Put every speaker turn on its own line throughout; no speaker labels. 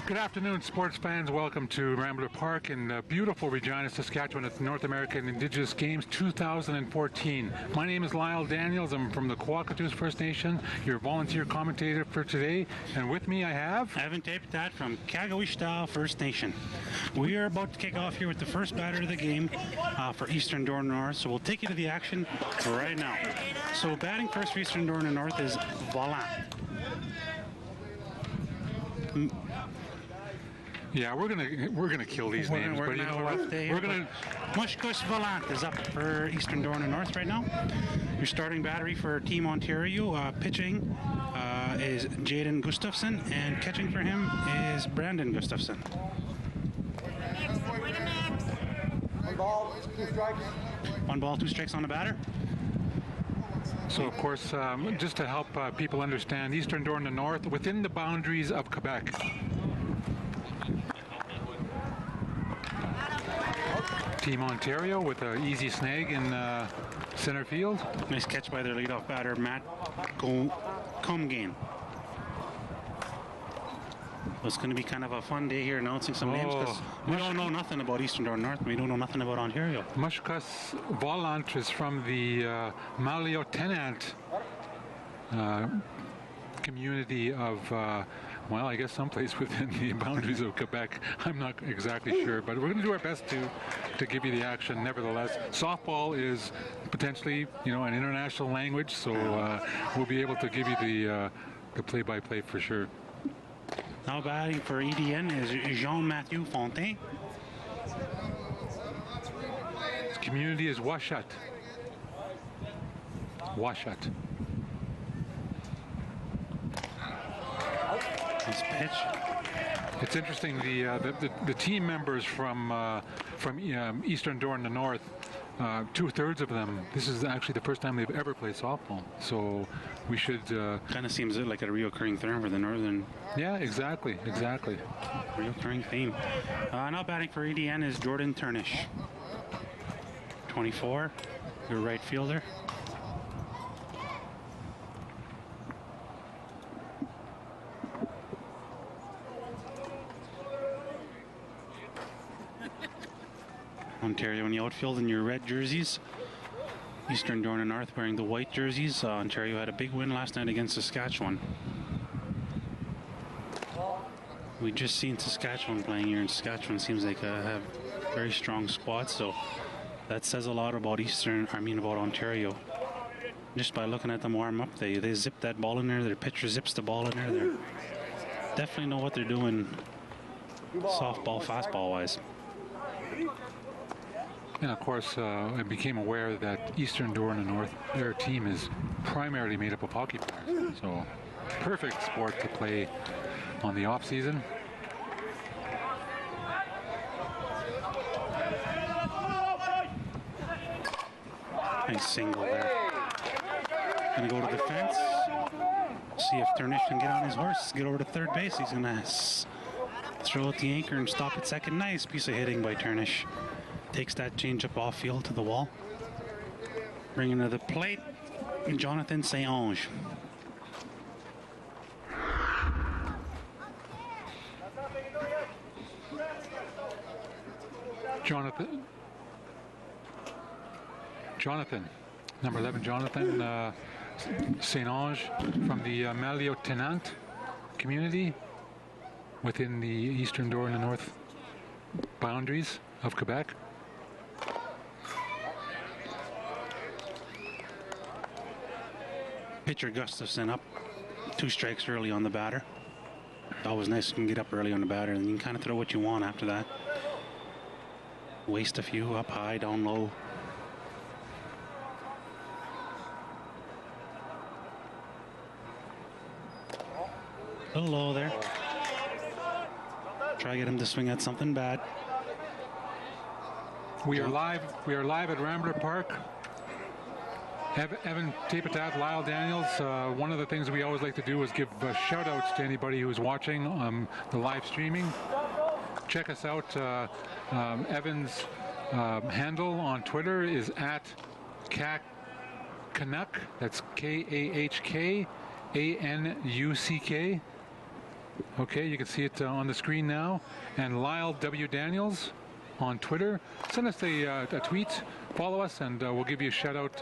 Good afternoon, sports fans. Welcome to Rambler Park in beautiful Regina, Saskatchewan at the North American Indigenous Games 2014. My name is Lyle Daniels. I'm from the Kwakatus First Nation, your volunteer commentator for today. And with me I have...
Evan Tapetat from Kagawishtal First Nation. We are about to kick off here with the first batter of the game for Eastern Dorn North. So we'll take you to the action right now. So batting first for Eastern Dorn North is Volant.
Yeah, we're gonna kill these names, but you know what? We're gonna.
Mushkush Volant is up for Eastern Dorn North right now. Your starting battery for Team Ontario, pitching is Jaden Gustafson, and catching for him is Brandon Gustafson.
1 ball, 2 strikes.
1 ball, 2 strikes on the batter.
So, of course, just to help people understand, Eastern Dorn North within the boundaries of Quebec. Team Ontario with an easy snag in center field.
Nice catch by their leadoff batter, Matt Comgain. It's going to be kind of a fun day here announcing some names because we don't know nothing about Eastern Dorn North. We don't know nothing about Ontario.
Mushkush Volant is from the Maliotenant community of, well, I guess someplace within the boundaries of Quebec. I'm not exactly sure, but we're going to do our best to give you the action. Nevertheless, softball is potentially, you know, an international language, so we'll be able to give you the play-by-play for sure.
Now batting for EDN is Jean-Mathieu Fontaine.
His community is Washat. Washat.
Nice pitch.
It's interesting. The team members from Eastern Dorn North, 2/3 of them. This is actually the first time they've ever played softball. So we should.
Kind of seems like a reoccurring theme for the Northern.
Yeah, exactly.
Reoccurring theme. Now batting for EDN is Jordan Turnish. 24, your right fielder. Ontario in the outfield in your red jerseys. Eastern Dorn North wearing the white jerseys. Ontario had a big win last night against Saskatchewan. We just seen Saskatchewan playing here, and Saskatchewan seems like have very strong squad, so that says a lot about about Ontario. Just by looking at them warm up, they zip that ball in there. Their pitcher zips the ball in there. They definitely know what they're doing, softball, fastball wise.
And of course, I became aware that Eastern Dorn North, their team is primarily made up of hockey players. So, perfect sport to play on the off season.
Nice single there. Gonna go to the fence. See if Turnish can get on his horse, get over to third base. He's gonna throw out the anchor and stop at second. Nice piece of hitting by Turnish. Takes that changeup off field to the wall. Bringing to the plate, Jonathan Saint-Onge. Jonathan, number 11, Jonathan Saint-Onge from the Maliotenant community within the Eastern Dorn North boundaries of Quebec. Pitcher Gustafson up 2 strikes early on the batter. Always nice you can get up early on the batter, and you can kind of throw what you want after that. Waste a few, up high, down low. A little low there. Try to get him to swing at something bad.
We are live at Rambler Park. Evan Tapetat, Lyle Daniels. One of the things we always like to do is give shout outs to anybody who's watching the live streaming. Check us out. Evan's handle on Twitter is at Canuck. That's KAHKANUCK. Okay, you can see it on the screen now. And Lyle W. Daniels on Twitter. Send us a tweet, follow us, and we'll give you a shout out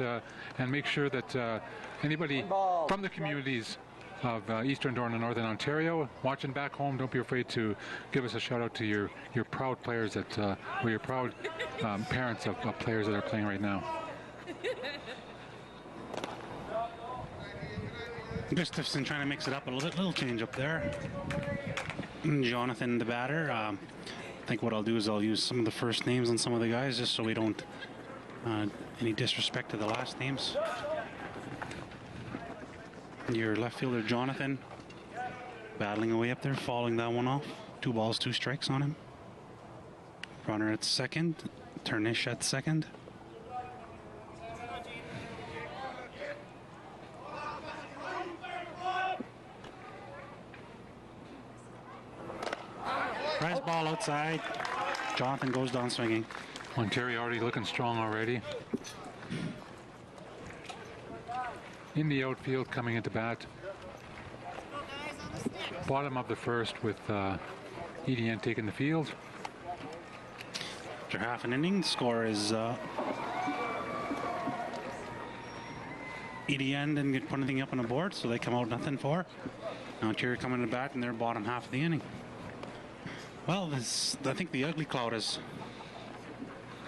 and make sure that anybody from the communities of Eastern Dorne and Northern Ontario watching back home, don't be afraid to give us a shout out to your proud players that or your proud parents of players that are playing right now.
Gustafson trying to mix it up a little change up there. Jonathan, the batter. I think what I'll do is I'll use some of the first names on some of the guys just so we don't any disrespect to the last names. Your left fielder, Jonathan, battling away up there, following that one off. 2 balls, 2 strikes on him. Runner at second, Turnish at second. Prize ball outside. Jonathan goes down swinging.
Ontario already looking strong already. In the outfield, coming into bat. Bottom of the first with EDN taking the field.
After half an inning, score is EDN didn't get put anything up on the board, so they come out 0-4. Now Ontario coming to bat in their bottom half of the inning. Well, I think the ugly cloud has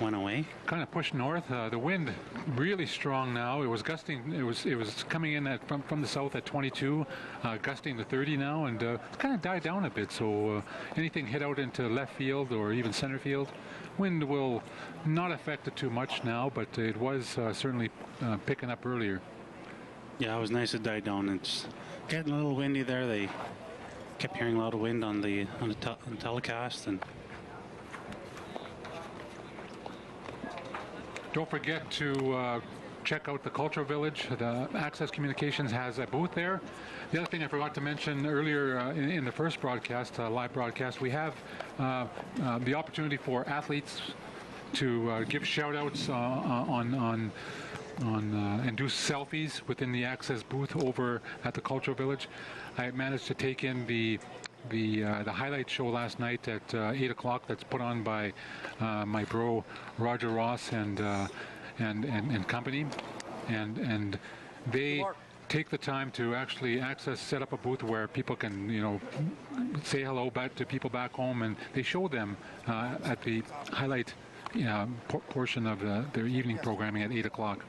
went away.
Kind of pushed north. The wind really strong now. It was gusting. It was coming in from the south at 22, gusting to 30 now, and it's kind of died down a bit. So anything hit out into left field or even center field, wind will not affect it too much now, but it was certainly picking up earlier.
Yeah, it was nice it died down. It's getting a little windy there. They kept hearing a lot of wind on the telecast, and
don't forget to check out the Cultural Village. The Access Communications has a booth there. The other thing I forgot to mention earlier in the first broadcast, live broadcast, we have the opportunity for athletes to give shout outs on and do selfies within the Access booth over at the Cultural Village. I managed to take in the highlight show last night at 8 o'clock. That's put on by my bro Roger Ross and company, and they take the time to actually set up a booth where people can say hello back to people back home, and they show them at the highlight portion of their evening programming at 8 o'clock.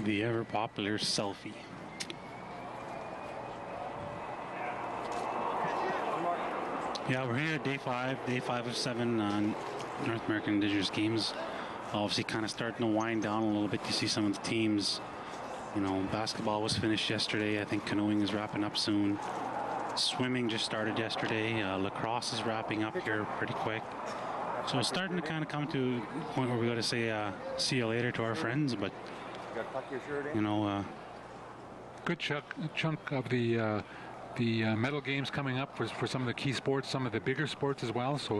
The ever popular selfie. Yeah, we're here at day 5 of 7 North American Indigenous Games. Obviously kind of starting to wind down a little bit. You see some of the teams, basketball was finished yesterday. I think canoeing is wrapping up soon. Swimming just started yesterday. Lacrosse is wrapping up here pretty quick. So it's starting to kind of come to a point where we got to say see you later to our friends, but
good chunk of the medal games coming up for some of the key sports, some of the bigger sports as well. So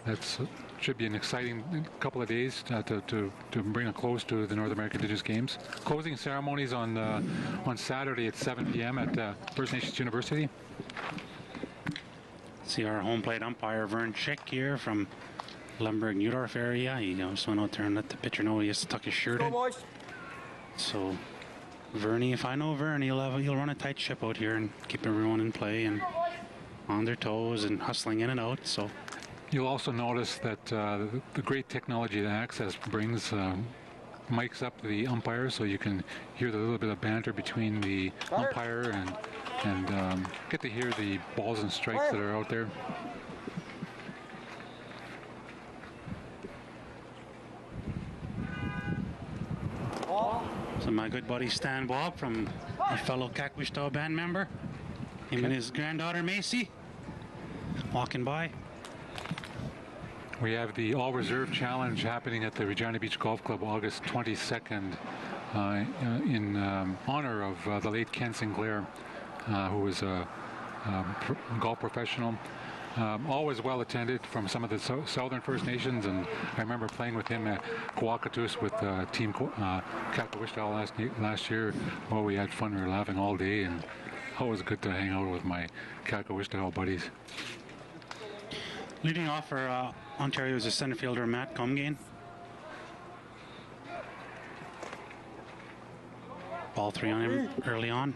that's should be an exciting couple of days to bring a close to the North American Indigenous Games. Closing ceremonies on Saturday at 7 p.m. at First Nations University.
See our home plate umpire Vern Schick here from Lemberg-Neudorf area. He just went out there and let the pitcher know he has to tuck his shirt in. So Vernie, if I know Vern, he'll run a tight ship out here and keep everyone in play and on their toes and hustling in and out. So
you'll also notice that the great technology that Access brings mics up the umpire, so you can hear the little bit of banter between the umpire and get to hear the balls and strikes that are out there.
So my good buddy Stan Bob, from a fellow Kakwishta band member, him and his granddaughter Macy, walking by.
We have the All Reserve Challenge happening at the Regina Beach Golf Club August 22nd in honor of the late Ken Sinclair, who was a golf professional. Always well attended from some of the Southern First Nations, and I remember playing with him at Kawakatus with Team Kakawishtal last year. Oh, we had fun. We were laughing all day, and always good to hang out with my Kakawishtal buddies.
Leading off for Ontario is the center fielder Matt Comgain. Ball 3 on him early on.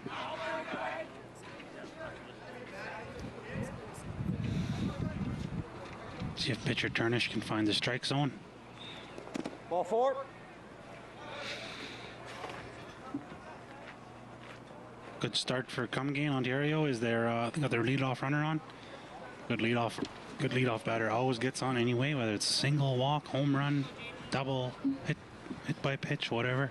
See if pitcher Turnish can find the strike zone.
Ball 4.
Good start for Comgain. Ontario is their got their leadoff runner on. Good leadoff batter. Always gets on anyway, whether it's a single, walk, home run, double, hit by pitch, whatever.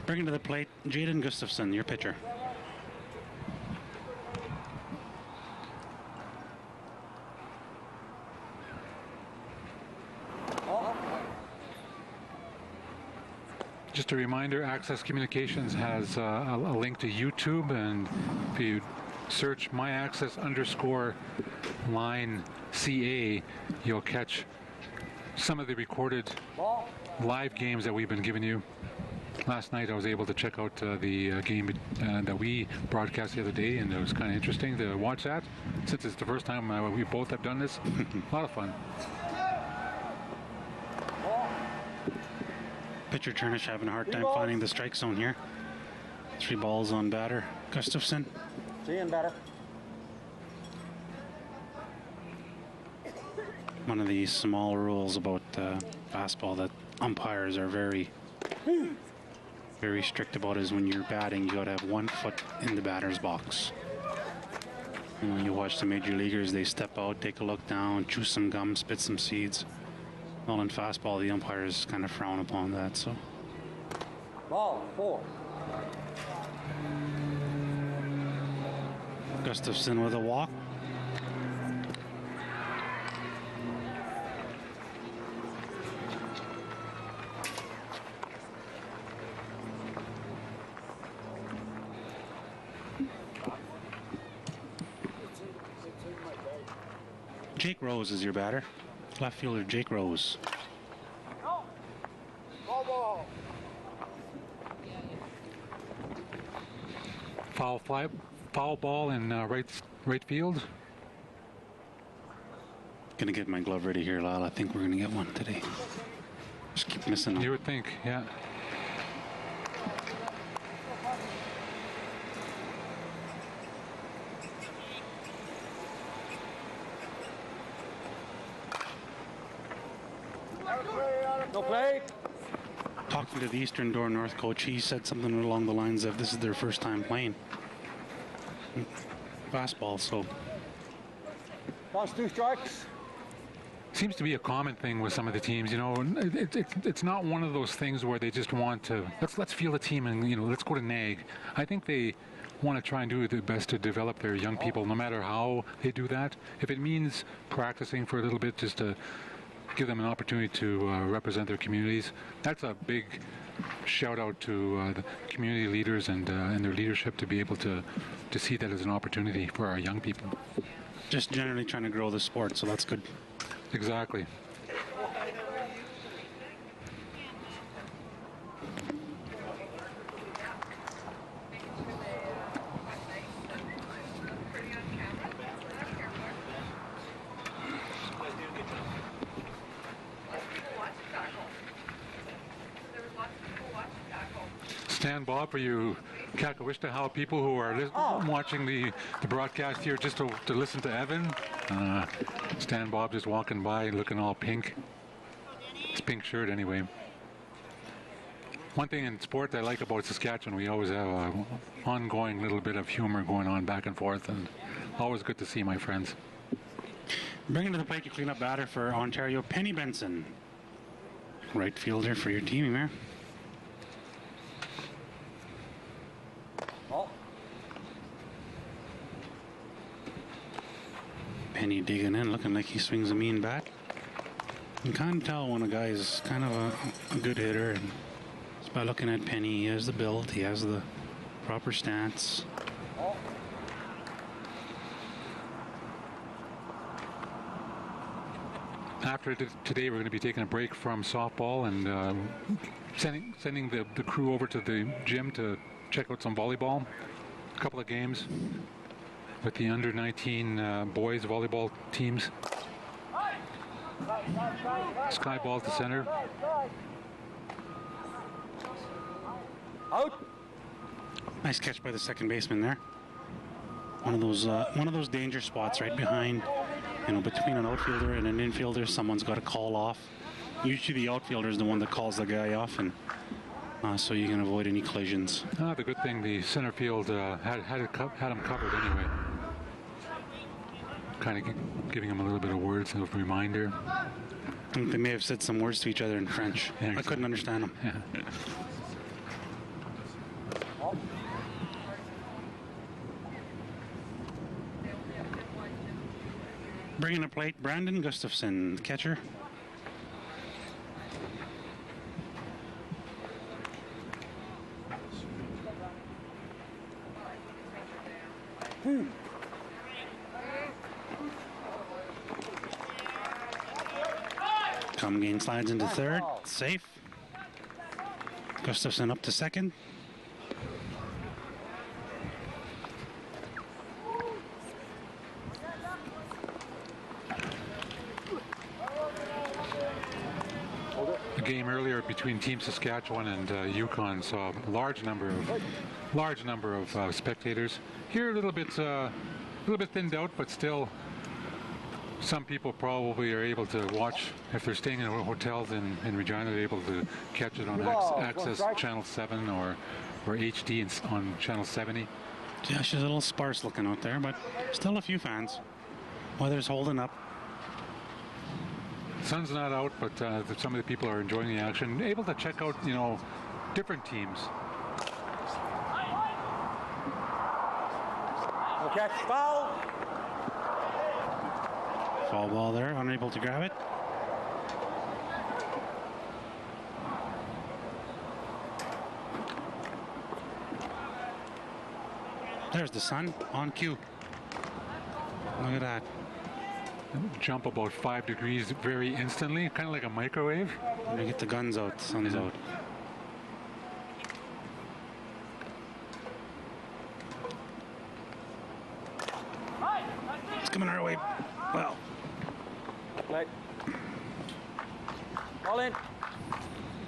Bringing to the plate, Jaden Gustafson, your pitcher.
Just a reminder, Access Communications has a link to YouTube, and if you search myaccess_line CA, you'll catch some of the recorded live games that we've been giving you. Last night I was able to check out the game that we broadcast the other day, and it was kind of interesting to watch that, since it's the first time we both have done this. A lot of fun.
Pitcher Turnish having a hard time finding the strike zone here. 3 balls on batter Gustafson.
Seeing better.
One of the small rules about fastball that umpires are very strict about is when you're batting, you got to have 1 foot in the batter's box. And when you watch the major leaguers, they step out, take a look down, chew some gum, spit some seeds. Well, in fastball, the umpires kind of frown upon that. So,
Ball 4.
Gustafson with a walk. Jake Rose is your batter. Left fielder Jake Rose.
Foul ball in right field.
Gonna get my glove ready here, Lyle. I think we're gonna get one today. Just keep missing them.
You would think, yeah.
No play.
Talking to the Eastern Door North coach, he said something along the lines of this is their first time playing fastball, so.
Lost 2 strikes.
Seems to be a common thing with some of the teams, you know. It's not one of those things where they just want to let's field a team and, you know, let's go to NAIG. I think they want to try and do their best to develop their young people, no matter how they do that. If it means practicing for a little bit just to give them an opportunity to represent their communities, that's a big shout out to the community leaders and their leadership to be able to see that as an opportunity for our young people.
Just generally trying to grow the sport, so that's good.
Exactly. Stand Bob, for you Kakawishtal people who are watching the broadcast here just to listen to Evan. Stan Bob just walking by looking all pink. It's pink shirt anyway. One thing in sport I like about Saskatchewan, we always have an ongoing little bit of humor going on back and forth, and always good to see my friends.
Bringing to the plate, you clean up batter for Ontario, Penny Benson. Right fielder for your team here. Penny digging in, looking like he swings a mean bat. You can kind of tell when a guy is kind of a good hitter, and just by looking at Penny, he has the build, he has the proper stance.
after today, we're going to be taking a break from softball and sending the crew over to the gym to check out some volleyball. A couple of games with the under 19 boys volleyball teams. Sky ball to center.
Out.
Nice catch by the second baseman there. One of those danger spots right behind, between an outfielder and an infielder. Someone's got to call off. Usually the outfielder is the one that calls the guy off, and so you can avoid any collisions.
The good thing the center field had him covered anyway. Kind of giving him a little bit of words of reminder.
I think they may have said some words to each other in French.
Yeah, exactly.
I couldn't understand them.
Yeah.
Bringing a plate, Brandon Gustafson, catcher. Gain slides into third, safe. Gustafson up to second.
The game earlier between Team Saskatchewan and Yukon saw a large number of spectators. Here a little bit thinned out, but still. Some people probably are able to watch, if they're staying in hotels in Regina, they're able to catch it on Access Channel 7 or HD on Channel 70.
Yeah, she's a little sparse looking out there, but still a few fans. Weather's holding up.
Sun's not out, but some of the people are enjoying the action, able to check out, different teams.
Okay, foul.
Foul ball there, unable to grab it. There's the sun on cue. Look at that.
Jump about 5 degrees very instantly, kind of like a microwave.
Let me get the guns out, the sun's out. It's coming our way. Well.
Play. All in.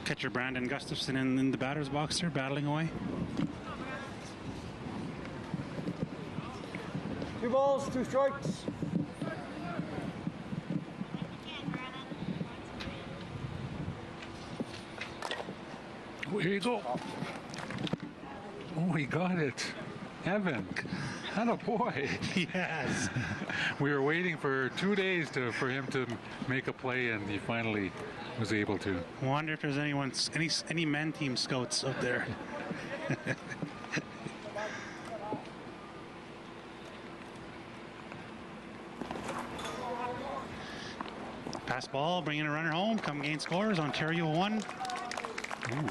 Catcher Brandon Gustafson in the batter's box there, battling away.
2 balls, 2 strikes.
Here you go. Oh, he got it. Evan. Attaboy.
Yes.
We were waiting for 2 days for him to make a play, and he finally was able to.
I wonder if there's any men team scouts out there. Pass ball, bringing a runner home. Come gain scores. Ontario 1.
Ooh.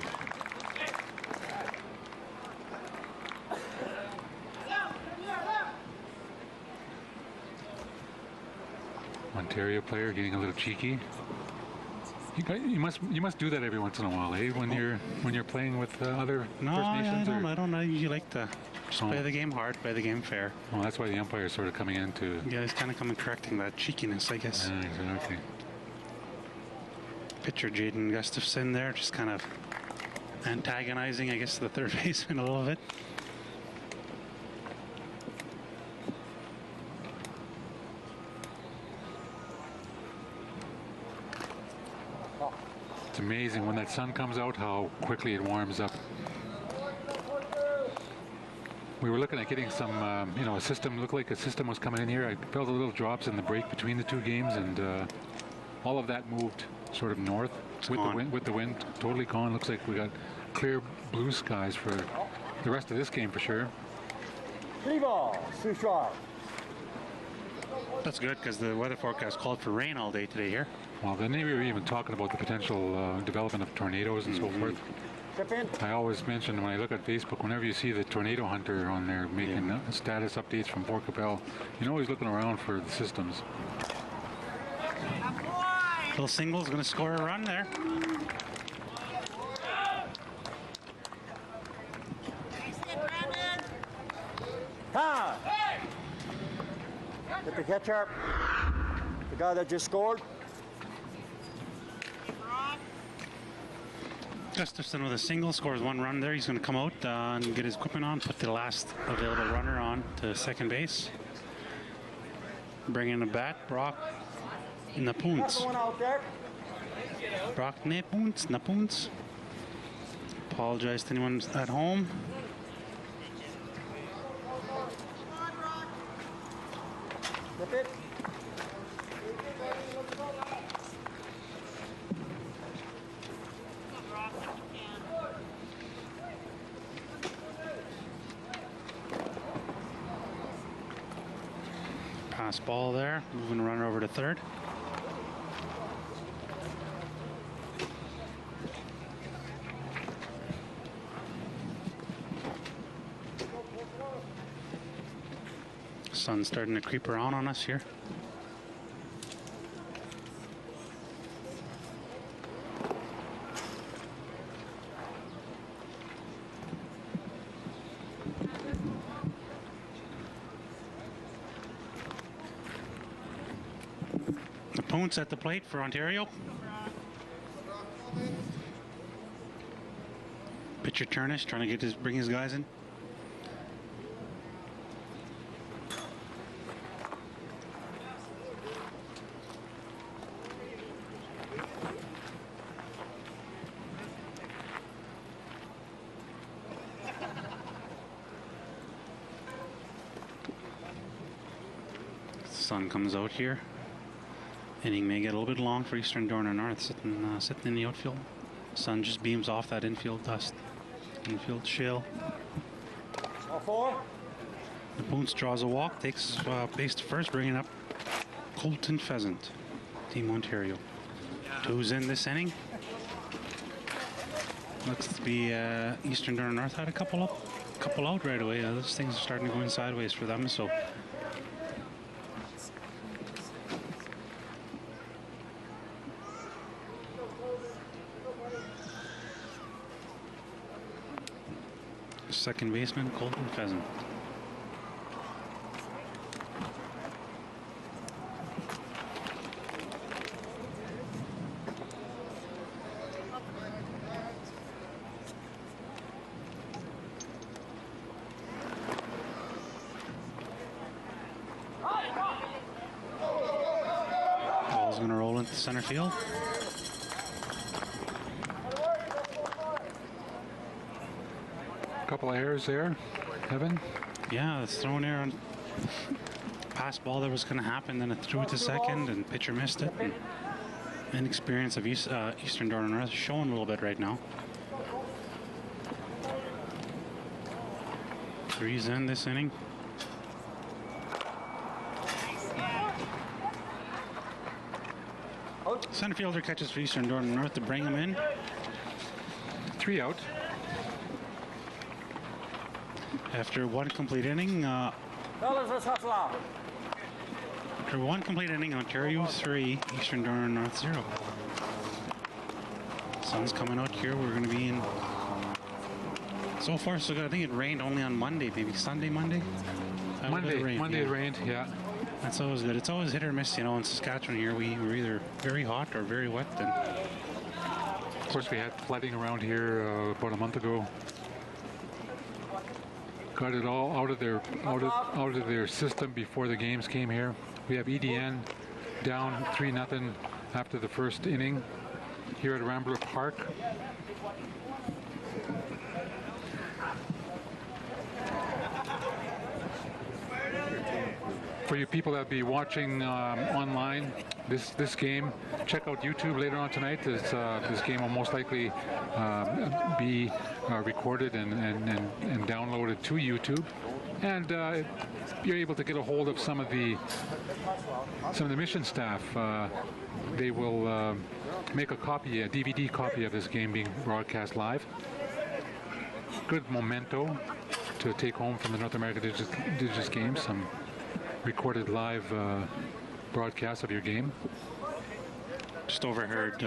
Ontario player getting a little cheeky. You must do that every once in a while, eh? When you're playing with other First Nations.
I don't. I usually like to just play the game hard, play the game fair.
Well, that's why the umpire is sort of coming in to.
Yeah, he's kind of coming correcting that cheekiness, I guess.
Exactly.
Pitcher Jaden Gustafson there, just kind of antagonizing, I guess, the third baseman a little bit.
It's amazing when that sun comes out how quickly it warms up. We were looking at getting some, a system. Looked like a system was coming in here. I felt a little drops in the break between the 2 games, and all of that moved sort of north with the wind totally gone. Looks like we got clear blue skies for the rest of this game for sure.
3 balls, 2 strikes.
That's good because the weather forecast called for rain all day today here.
Well, then we were even talking about the potential development of tornadoes and so forth. I always mention when I look at Facebook, whenever you see the tornado hunter on there making status updates from Port Capel, you know he's looking around for the systems.
Little single's going to score a run there.
Time. Get the catcher. The guy that just scored.
Gustafson with a single scores one run there. He's going to come out and get his equipment on, put the last available runner on to second base. Bring in the bat, Brock Napoons.
One out there.
Brock Napoons. Apologize to anyone at home.
Flip it.
Pass ball there. Moving the runner over to third. Sun's starting to creep around on us here. Napoons at the plate for Ontario. Pitcher Turnish trying to bring his guys in. Sun comes out here. Inning may get a little bit long for Eastern Dorner North, sitting in the outfield. Sun just beams off that infield dust, infield shale.
All four.
Napoons draws a walk, takes base to first, bringing up Colton Pheasant, Team Ontario. Two's in this inning. Looks to be Eastern Dorner North had a couple out right away. Those things are starting to go in sideways for them, so. Second baseman, Colton Pheasant. Ball's going to roll into center field.
Couple of errors there, Evan.
Yeah, it's thrown error on pass ball that was going to happen, then it threw it to second, and pitcher missed it. And inexperience of Eastern Dorner North is showing a little bit right now. Three's in this inning. Center fielder catches for Eastern Dorner North to bring him in.
3 out.
After one complete inning, Ontario 3, Eastern Dorner North 0. Sun's coming out here. We're going to be in. So far, so good. I think it rained only on Monday, maybe Sunday, Monday.
Monday it rained. Yeah.
That's always good. It's always hit or miss, you know. In Saskatchewan here, we're either very hot or very wet. And
of course, we had flooding around here about a month ago. Got it all out of their system before the games came here. We have EDN down 3-0 after the first inning here at Rambler Park. For you people that be watching online this game, check out YouTube later on tonight. This game will most likely be recorded and downloaded to YouTube, and you're able to get a hold of some of the mission staff. They will make a DVD copy of this game being broadcast live. Good memento to take home from the North American Indigenous Games. Some recorded live broadcast of your game.
Just overheard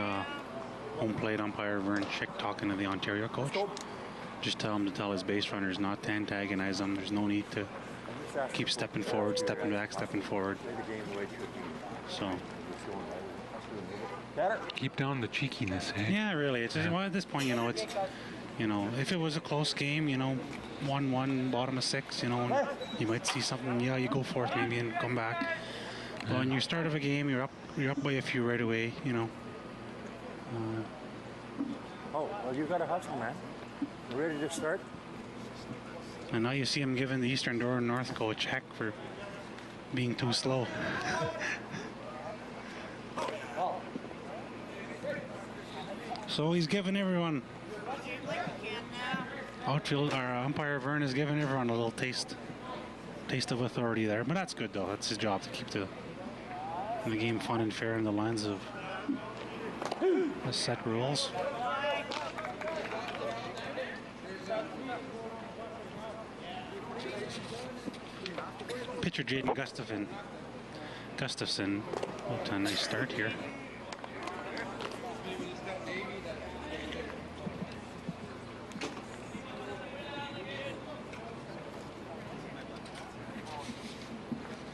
home plate umpire Vern Schick talking to the Ontario coach. Just tell him to tell his base runners not to antagonize them. There's no need to keep stepping forward, stepping back, stepping forward. So
Keep down the cheekiness, eh?
yeah, really. It's well, at this point, you know, it's if it was a close game, 1-1, bottom of 6, you might see something. Yeah, you go for it maybe and come back. But when you start of a game, you're up by a few right away.
Oh, well, you got a hustle, man. You ready to start?
And now you see him giving the Eastern Door North coach heck for being too slow. So he's giving everyone. Outfield, our umpire Vern is giving everyone a little taste of authority there. But that's good though. That's his job to keep the game fun and fair in the lines of the set rules. Pitcher Jaden Gustafson, what a nice start here.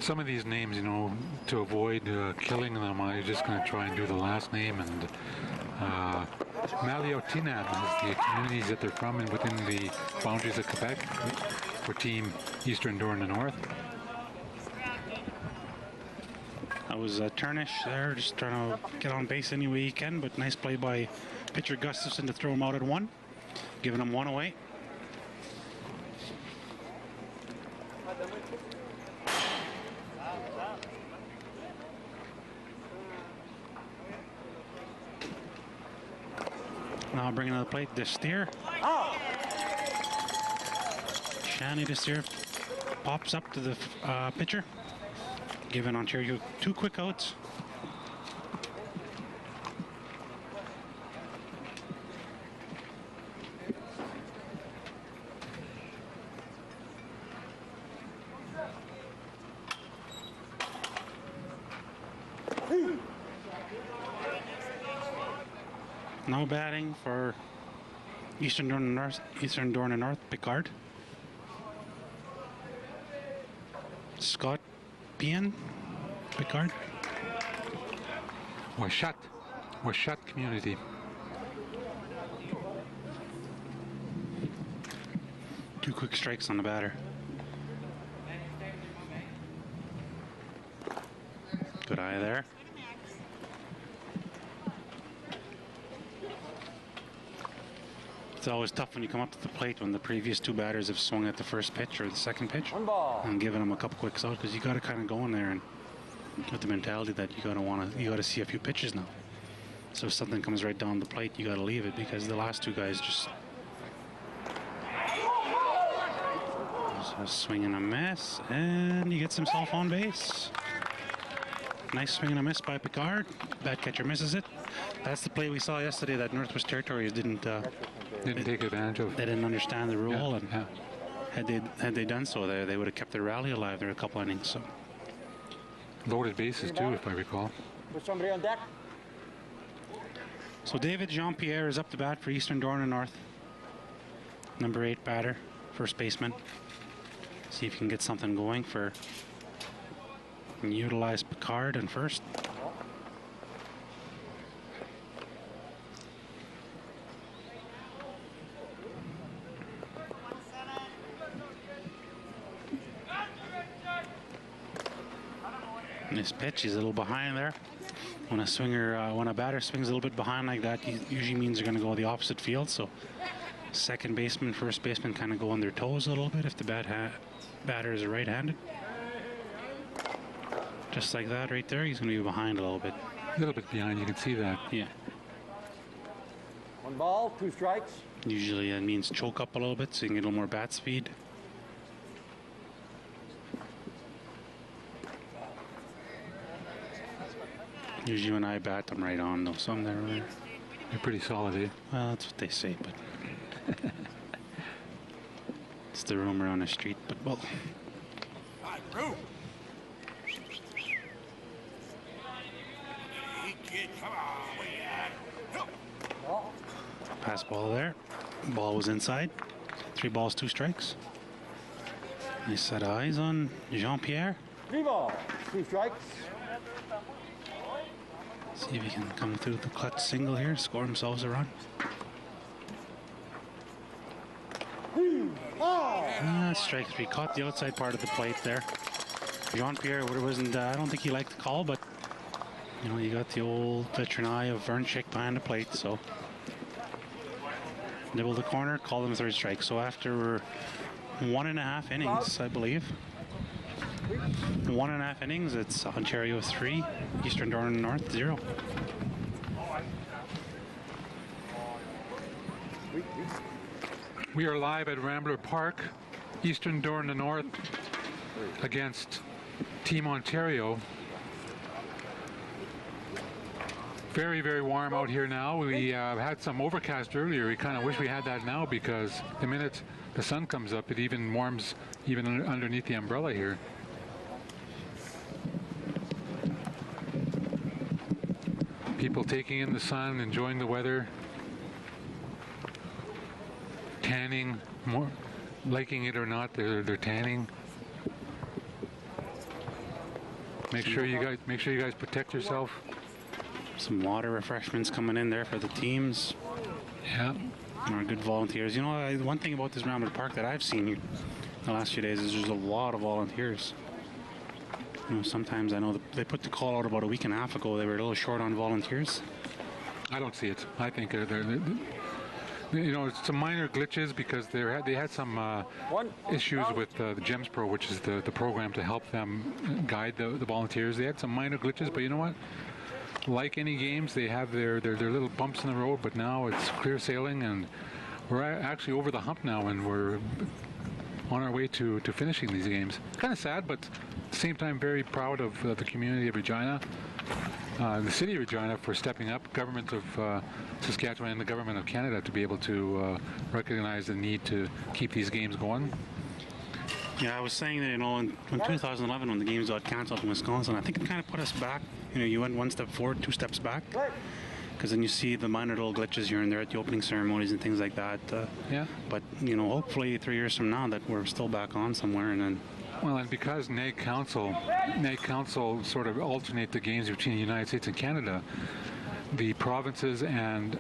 Some of these names, to avoid killing them, I'm just going to try and do the last name. And Maliotinan is the communities that they're from and within the boundaries of Quebec for Team Eastern Door in the North.
That was Turnish there, just trying to get on base any way he can, but nice play by pitcher Gustafson to throw him out at 1, giving him 1 away. Now bringing to the plate, Destier. Shani Destier pops up to the pitcher, giving Ontario 2 quick outs. No batting for Eastern Door and North, Picard. Scott Bien, Picard.
Washat community.
Two quick strikes on the batter. Good eye there. It's always tough when you come up to the plate when the previous 2 batters have swung at the first pitch or the second pitch.
1 ball.
And giving them a couple quick outs because you got to kind of go in there and with the mentality that you got to see a few pitches now. So if something comes right down the plate, you got to leave it because the last 2 guys just so swing and a miss, and he gets himself on base. Nice swing and a miss by Picard. Bat catcher misses it. That's the play we saw yesterday that Northwest Territories didn't
take advantage of.
They didn't understand the rule,
Yeah,
and
yeah.
had they done so, they would have kept their rally alive there a couple innings. So
Loaded bases too, if I recall.
Put somebody on deck.
So David Jean-Pierre is up to bat for Eastern Door and North. Number 8 batter, first baseman. See if you can get something going for and utilize Picard and first. Nice pitch. He's a little behind there. When a batter swings a little bit behind like that, it usually means they're going to go the opposite field. So second baseman, first baseman kind of go on their toes a little bit if the batter is right-handed. Just like that right there, he's going to be behind a little bit.
A little bit behind, you can see that.
Yeah.
1 ball, 2 strikes.
Usually that means choke up a little bit so you can get a little more bat speed. Usually when I bat, I'm right on though. Some they're
pretty solid, eh?
Well, that's what they say, but it's the rumor on the street. But well,
Come on.
Pass ball there. Ball was inside. 3 balls, 2 strikes. Nice set of eyes on Jean-Pierre.
3 balls, 2 strikes.
See if he can come through the clutch single here, score themselves a run. Strike 3. Caught the outside part of the plate there. Jean-Pierre wasn't. I don't think he liked the call, but you know, you got the old veteran eye of Vern Schick behind the plate, so nibble the corner, call them 3rd strike. So after 1.5 innings, I believe. 1.5 innings, it's Ontario 3, Eastern Dornan North 0.
We are live at Rambler Park, Eastern Dornan North against Team Ontario. Very, very warm out here now. We had some overcast earlier. We kind of wish we had that now, because the minute the sun comes up, it even warms even underneath the umbrella here. People taking in the sun, enjoying the weather, tanning, more liking it or not, they're tanning. Make sure you guys protect yourself.
Some water refreshments coming in there for the teams.
Yeah.
Our good volunteers. You know, one thing about this Rambler Park that I've seen here the last few days is there's a lot of volunteers. You know, sometimes I know they put the call out about a week and a half ago. They were a little short on volunteers.
I don't see it. I think they're you know, some minor glitches, because they had some issues with the GEMS Pro, which is the program to help them guide the volunteers. They had some minor glitches, but you know what? Like any games, they have their little bumps in the road, but now it's clear sailing, and we're actually over the hump now, and we're on our way to finishing these games. Kind of sad, but at the same time very proud of the community of Regina, the city of Regina, for stepping up, government of Saskatchewan and the government of Canada to be able to recognize the need to keep these games going.
Yeah, I was saying that, you know, in 2011 when the games got cancelled in Wisconsin, I think it kind of put us back. You know, you went 1 step forward, 2 steps back. Because then you see the minor little glitches here and there at the opening ceremonies and things like that.
Yeah.
But, you know, hopefully 3 years from now that we're still back on somewhere, and then...
Well, and because NAIG Council sort of alternate the games between the United States and Canada, the provinces and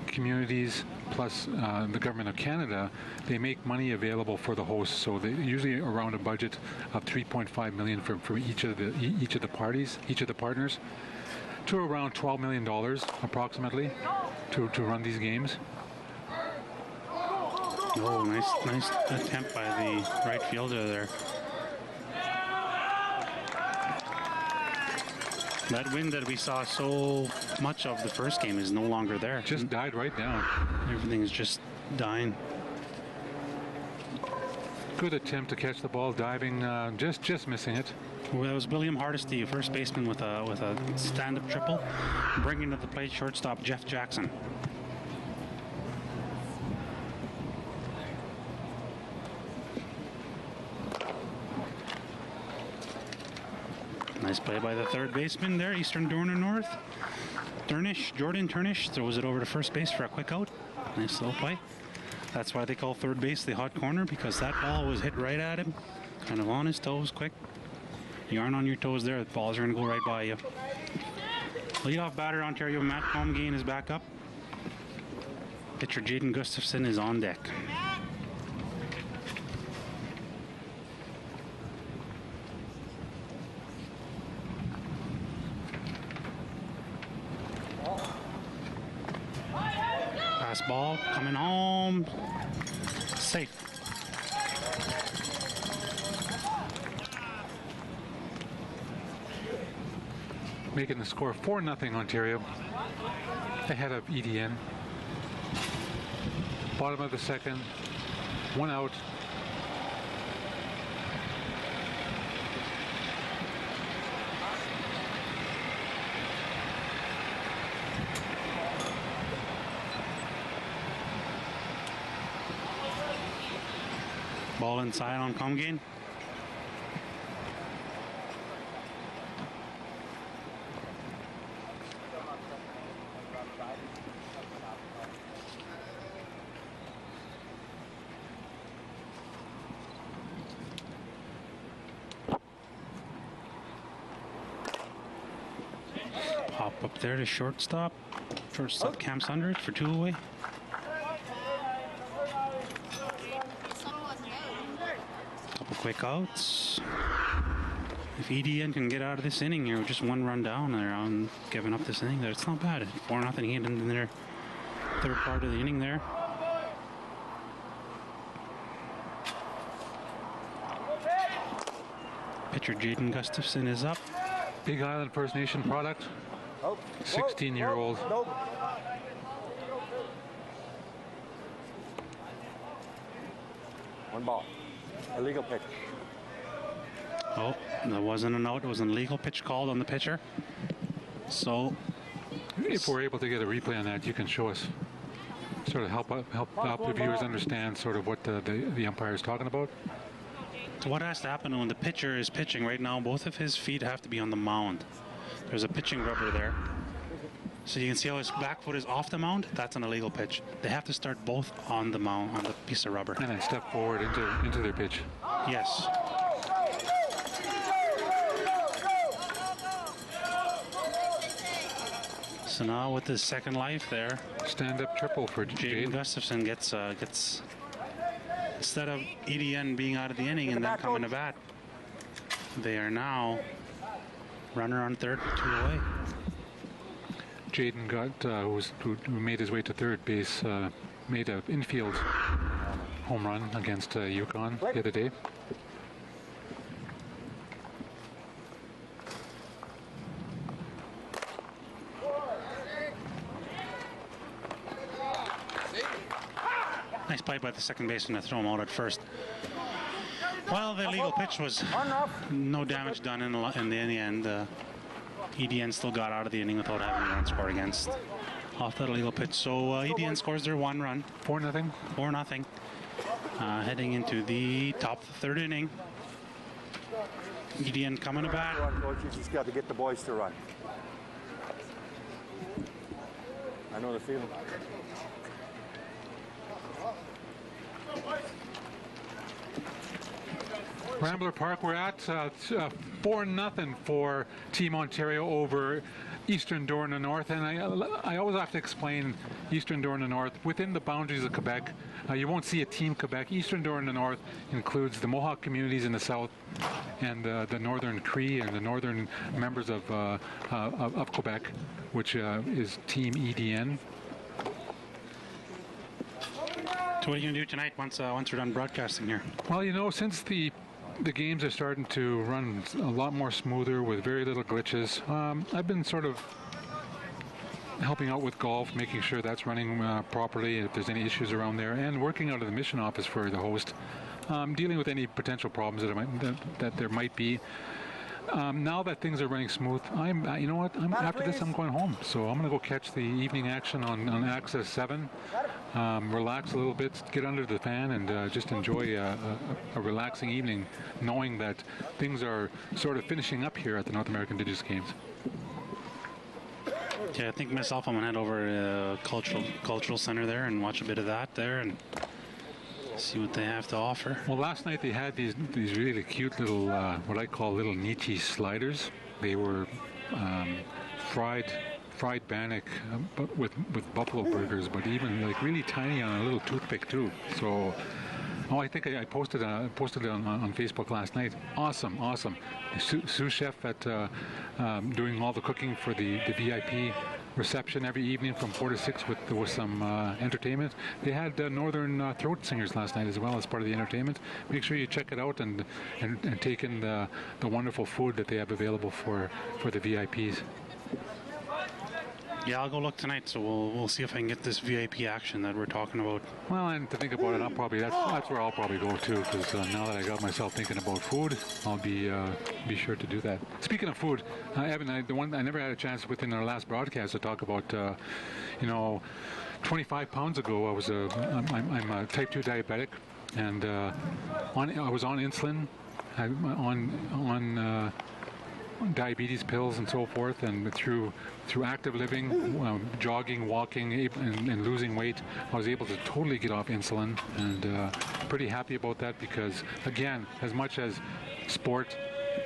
communities, plus the government of Canada, they make money available for the hosts. So they usually around a budget of $3.5 million for each of the parties, each of the partners, to around $12 million approximately to run these games.
Oh, nice attempt by the right fielder there. That wind that we saw so much of the first game is no longer there.
Just died right down.
Everything is just dying.
Good attempt to catch the ball, diving, just missing it.
Well, that was William Hardesty, first baseman, with a stand-up triple, bringing to the plate shortstop Jeff Jackson. Nice play by the third baseman there, Eastern Dorner North. Jordan Turnish throws it over to first base for a quick out. Nice little play. That's why they call third base the hot corner, because that ball was hit right at him. Kind of on his toes, quick. You aren't on your toes there, the balls are going to go right by you. Leadoff batter Ontario, Matt Comgain, is back up. Pitcher Jaden Gustafson is on deck. Pass ball coming home. Safe.
Making the score 4-0 Ontario. Ahead of EDN. Bottom of the second. 1 out.
Ball inside on Comgain. up there to shortstop. Shortstop camps under it for 2 away. Couple quick outs. If EDN can get out of this inning here with just 1 run down there on giving up this inning, it's not bad. 4-0 hit in their third part of the inning there. Pitcher Jaden Gustafson is up.
Big Island First Nation product. 16-year-old.
One ball. Illegal pitch.
Oh, that wasn't a note. It was an illegal pitch called on the pitcher. So,
if we're able to get a replay on that, you can show us. Sort of help the viewers understand sort of what the umpire is talking about.
So what has to happen when the pitcher is pitching right now? Both of his feet have to be on the mound. There's a pitching rubber there. So you can see how his back foot is off the mound. That's an illegal pitch. They have to start both on the mound, on the piece of rubber.
And then step forward into their pitch.
Yes. So now with his second life there,
stand-up triple for
Jaden Gustafson gets instead of EDN being out of the inning and then coming to bat, they are now runner on third with 2 away.
Jaden who made his way to third base, made an infield home run against Yukon the other day.
Nice play by the second baseman to throw him out at first. Well, the illegal pitch was no damage done in the end. EDN still got out of the inning without having a run scored against off that illegal pitch. So EDN scores their 1 run.
4-0.
4-0. Heading into the top of the third inning. EDN coming to bat.
You just got to get the boys to run. I know the feeling.
Rambler Park, we're at 4-0 for Team Ontario over Eastern Dorna North, and I always have to explain Eastern Dorna North within the boundaries of Quebec. You won't see a Team Quebec. Eastern Dorna North includes the Mohawk communities in the south and the Northern Cree and the northern members of Quebec, which is Team EDN.
So what are you going to do tonight once we're done broadcasting here?
Well, you know, since the games are starting to run a lot more smoother with very little glitches, I've been sort of helping out with golf, making sure that's running properly if there's any issues around there, and working out of the mission office for the host, dealing with any potential problems that there might be. Now that things are running smooth, you know what? After this, I'm going home. So I'm going to go catch the evening action on Access 7, relax a little bit, get under the fan, and just enjoy a relaxing evening, knowing that things are sort of finishing up here at the North American Indigenous Games.
Yeah, I think myself, I'm going to head over to cultural center there and watch a bit of that there and see what they have to offer.
Well, last night they had these really cute little, what I call little Nietzsche sliders. They were fried bannock, but with buffalo burgers, but even like really tiny on a little toothpick too. So, I think I posted it on Facebook last night. Awesome. Sous chef at doing all the cooking for the VIP reception every evening from 4 to 6 with some entertainment. They had Northern throat singers last night as well as part of the entertainment. Make sure you check it out and take in the wonderful food that they have available for the VIPs.
Yeah, I'll go look tonight, so we'll see if I can get this VIP action that we're talking about.
Well, and to think about it, that's where I'll probably go too, because now that I got myself thinking about food, I'll be sure to do that. Speaking of food, Evan, I never had a chance within our last broadcast to talk about, 25 pounds ago, I'm a type 2 diabetic, and I was on insulin, on diabetes pills and so forth, and through active living, jogging, walking, and losing weight, I was able to totally get off insulin, and pretty happy about that, because again, as much as sport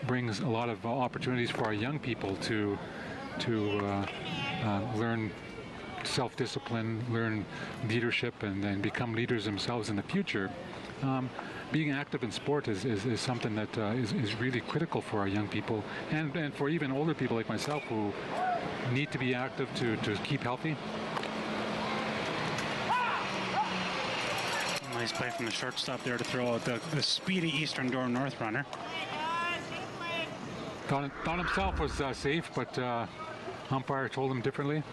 brings a lot of opportunities for our young people to learn self-discipline, learn leadership, and then become leaders themselves in the future. Being active in sport is something that is really critical for our young people, and for even older people like myself who need to be active to keep healthy.
Nice play from the shortstop there to throw out the speedy Eastern Door North runner.
Thought himself was safe, but umpire told him differently.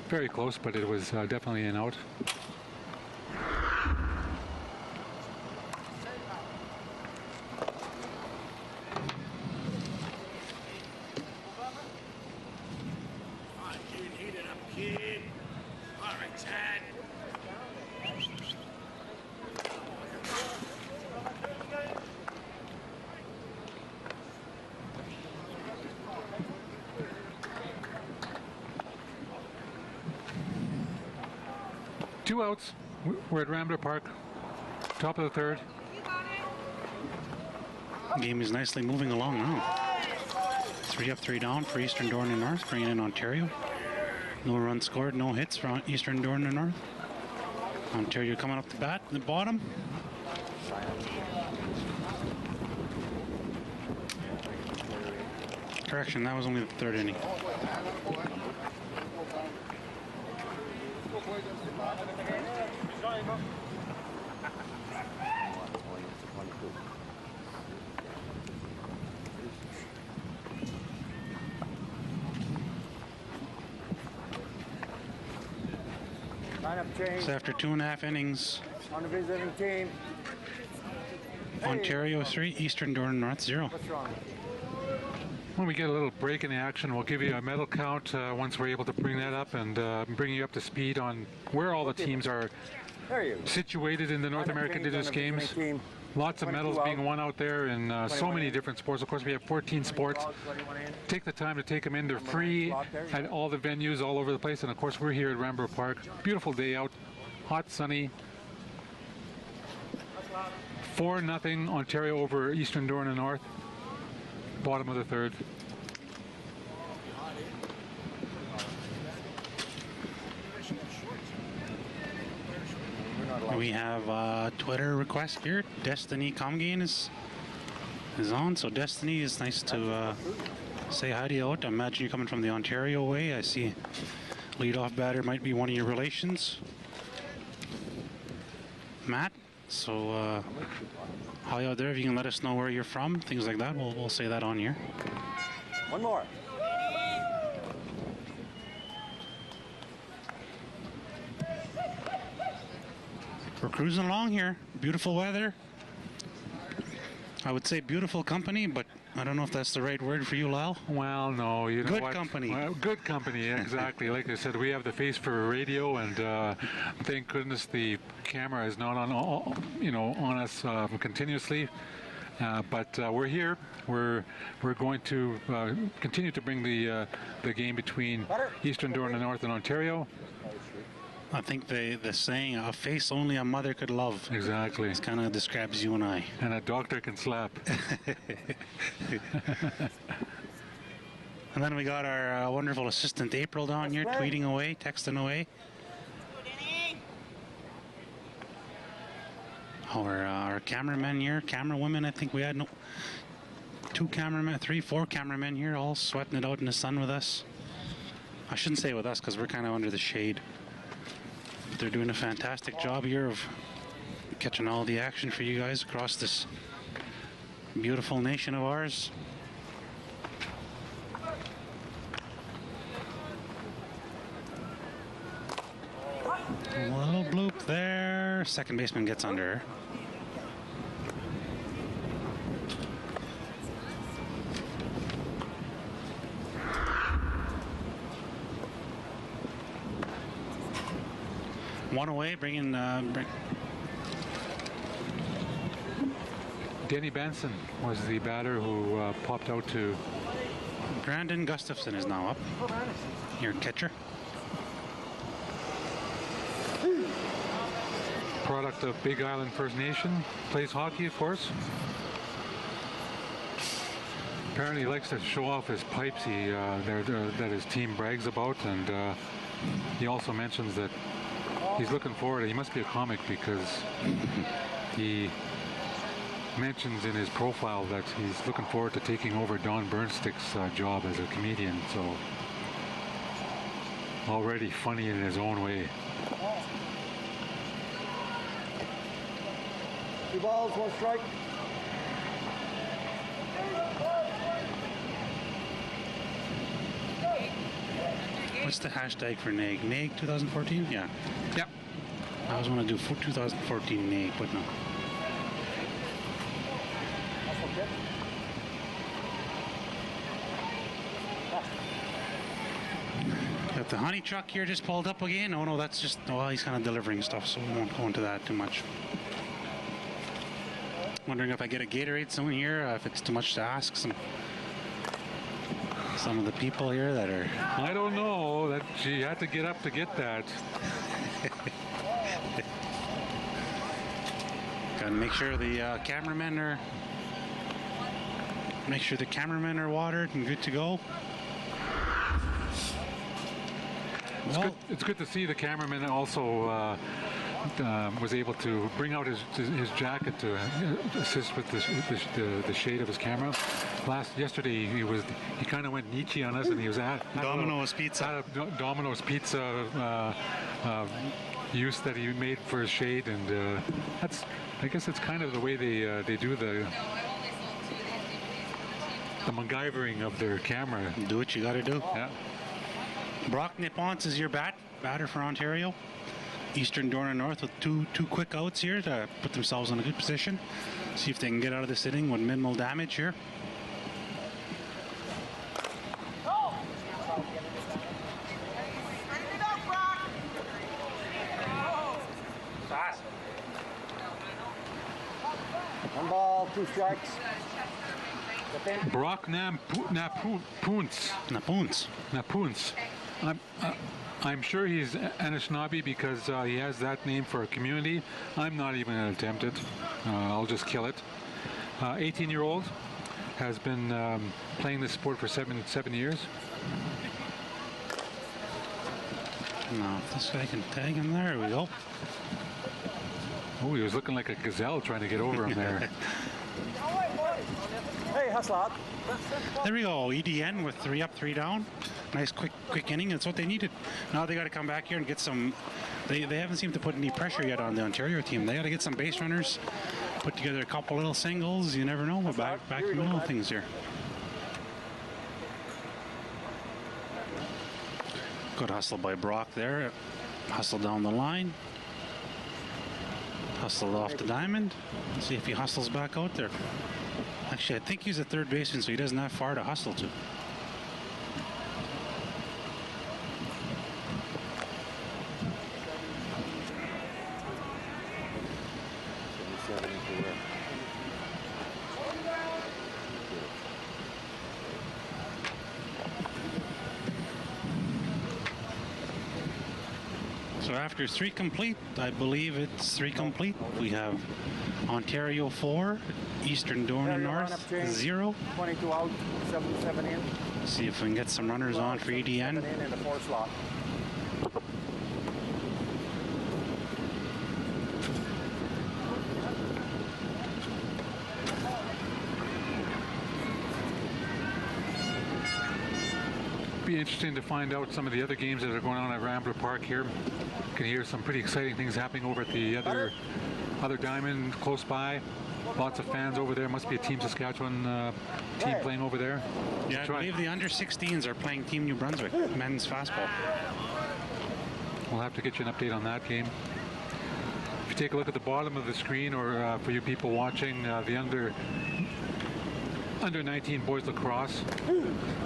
Very close, but it was definitely an out. Two outs. We're at Rambler Park. Top of the third.
Game is nicely moving along now. 3 up, 3 down for Eastern Door and North, bringing in Ontario. No runs scored, no hits for Eastern Door and North. Ontario coming up the bat in the bottom. Correction, that was only the third inning. So after 2.5 innings,
On the visiting team.
Ontario 3, Eastern Door and North 0.
What's wrong?
When we get a little break in the action, we'll give you a medal count once we're able to bring that up and bring you up to speed on where all the teams are situated in the North American Indigenous Games. Lots of medals being won out there in so many different sports. Of course, we have 14 sports. Take the time to take them in. They're free at all the venues all over the place. And of course, we're here at Rambler Park. Beautiful day out, hot, sunny. 4-0 Ontario over Eastern Door and North. Bottom of the third.
We have a Twitter request here. Destiny Comgain is on. So Destiny, it's nice to say hi to you out. I imagine you're coming from the Ontario way. I see leadoff batter might be one of your relations, Matt. So hi out there. If you can let us know where you're from, things like that, we'll say that on here.
One more.
We're cruising along here. Beautiful weather. I would say beautiful company, but I don't know if that's the right word for you, Lyle.
Well, no, you know
good
what?
Company.
Well, good company, exactly. Like I said, we have the face for radio, and thank goodness the camera is not on, on us continuously. But we're here. We're going to continue to bring the game between Eastern Door and North and Ontario.
I think the saying, a face only a mother could love.
Exactly.
This kind of describes you and I.
And a doctor can slap.
And then we got our wonderful assistant April down here, tweeting away, texting away. Our cameramen here, camera women, I think we had 4 cameramen here, all sweating it out in the sun with us. I shouldn't say with us because we're kind of under the shade. But they're doing a fantastic job here of catching all the action for you guys across this beautiful nation of ours. A little bloop there. Second baseman gets under. One away, bringing.
Denny Benson was the batter who popped out to.
Brandon Gustafson is now up. Your catcher.
Product of Big Island First Nation. Plays hockey, of course. Apparently he likes to show off his pipes that his team brags about, and he also mentions that he's looking forward. He must be a comic because he mentions in his profile that he's looking forward to taking over Don Burnstick's job as a comedian. So already funny in his own way.
2 balls, 1 strike.
What's the hashtag for NAIG? NAIG 2014? Yeah.
Yep.
I always want to do 2014 NAIG, but no. Got the honey truck here just pulled up again. Oh no, that's just, well, he's kind of delivering stuff, so we won't go into that too much. Wondering if I get a Gatorade soon here, if it's too much to ask some of the people here that are...
I don't know. That she had to get up to get that.
Gotta make sure the cameramen are... Make sure the cameramen are watered and good to go.
It's good to see the cameraman also was able to bring out his jacket to assist with the shade of his camera. Yesterday he kind of went Nietzsche on us, and he was at
Domino's Pizza.
Domino's Pizza use that he made for his shade, and I guess it's kind of the way they do the MacGyvering of their camera.
Do what you gotta do.
Yeah.
Brock Nippons is your batter for Ontario. Eastern Dorna North with two quick outs here to put themselves in a good position. See if they can get out of this inning with minimal damage here.
One ball, 2 strikes.
Brock Napuns. I'm sure he's Anishinaabe because he has that name for a community. I'm not even going to attempt it. I'll just kill it. 18-year-old, has been playing this sport for seven years.
Now, if this guy can tag him, there we go.
Oh, he was looking like a gazelle trying to get over him there.
Hey, hustle out.
There we go. EDN with 3 up, 3 down. Nice quick inning. That's what they needed. Now they got to come back here and get some. They haven't seemed to put any pressure yet on the Ontario team. They got to get some base runners, put together a couple little singles. You never know. We're back in the middle of things here. Good hustle by Brock there. Hustle down the line. Hustled off the diamond. See if he hustles back out there. Actually, I think he's a third baseman, so he doesn't have far to hustle to. So after 3 complete, I believe it's 3 complete. We have Ontario 4, Eastern Dorna North 0.
22 out, 7 in.
See if we can get some runners on for EDN.
7 in the 4 slot.
Be interesting to find out some of the other games that are going on at Rambler Park here. You can hear some pretty exciting things happening over at the other diamond close by. Lots of fans over there. Must be a Team Saskatchewan team playing over there.
Yeah, I believe the under-16s are playing Team New Brunswick, men's fastball.
We'll have to get you an update on that game. If you take a look at the bottom of the screen, or for you people watching, the under 19 boys lacrosse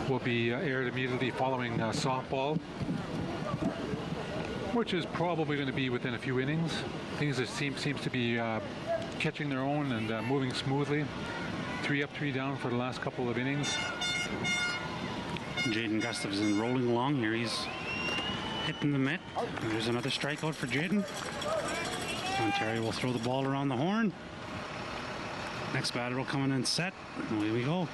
will be aired immediately following softball, which is probably going to be within a few innings. Things that seems to be catching their own and moving smoothly. 3 up, 3 down for the last couple of innings.
Jaden Gustafson rolling along here. He's hitting the mitt. There's another strikeout for Jaden. Ontario will throw the ball around the horn. Next batter will come in and set. Away we go.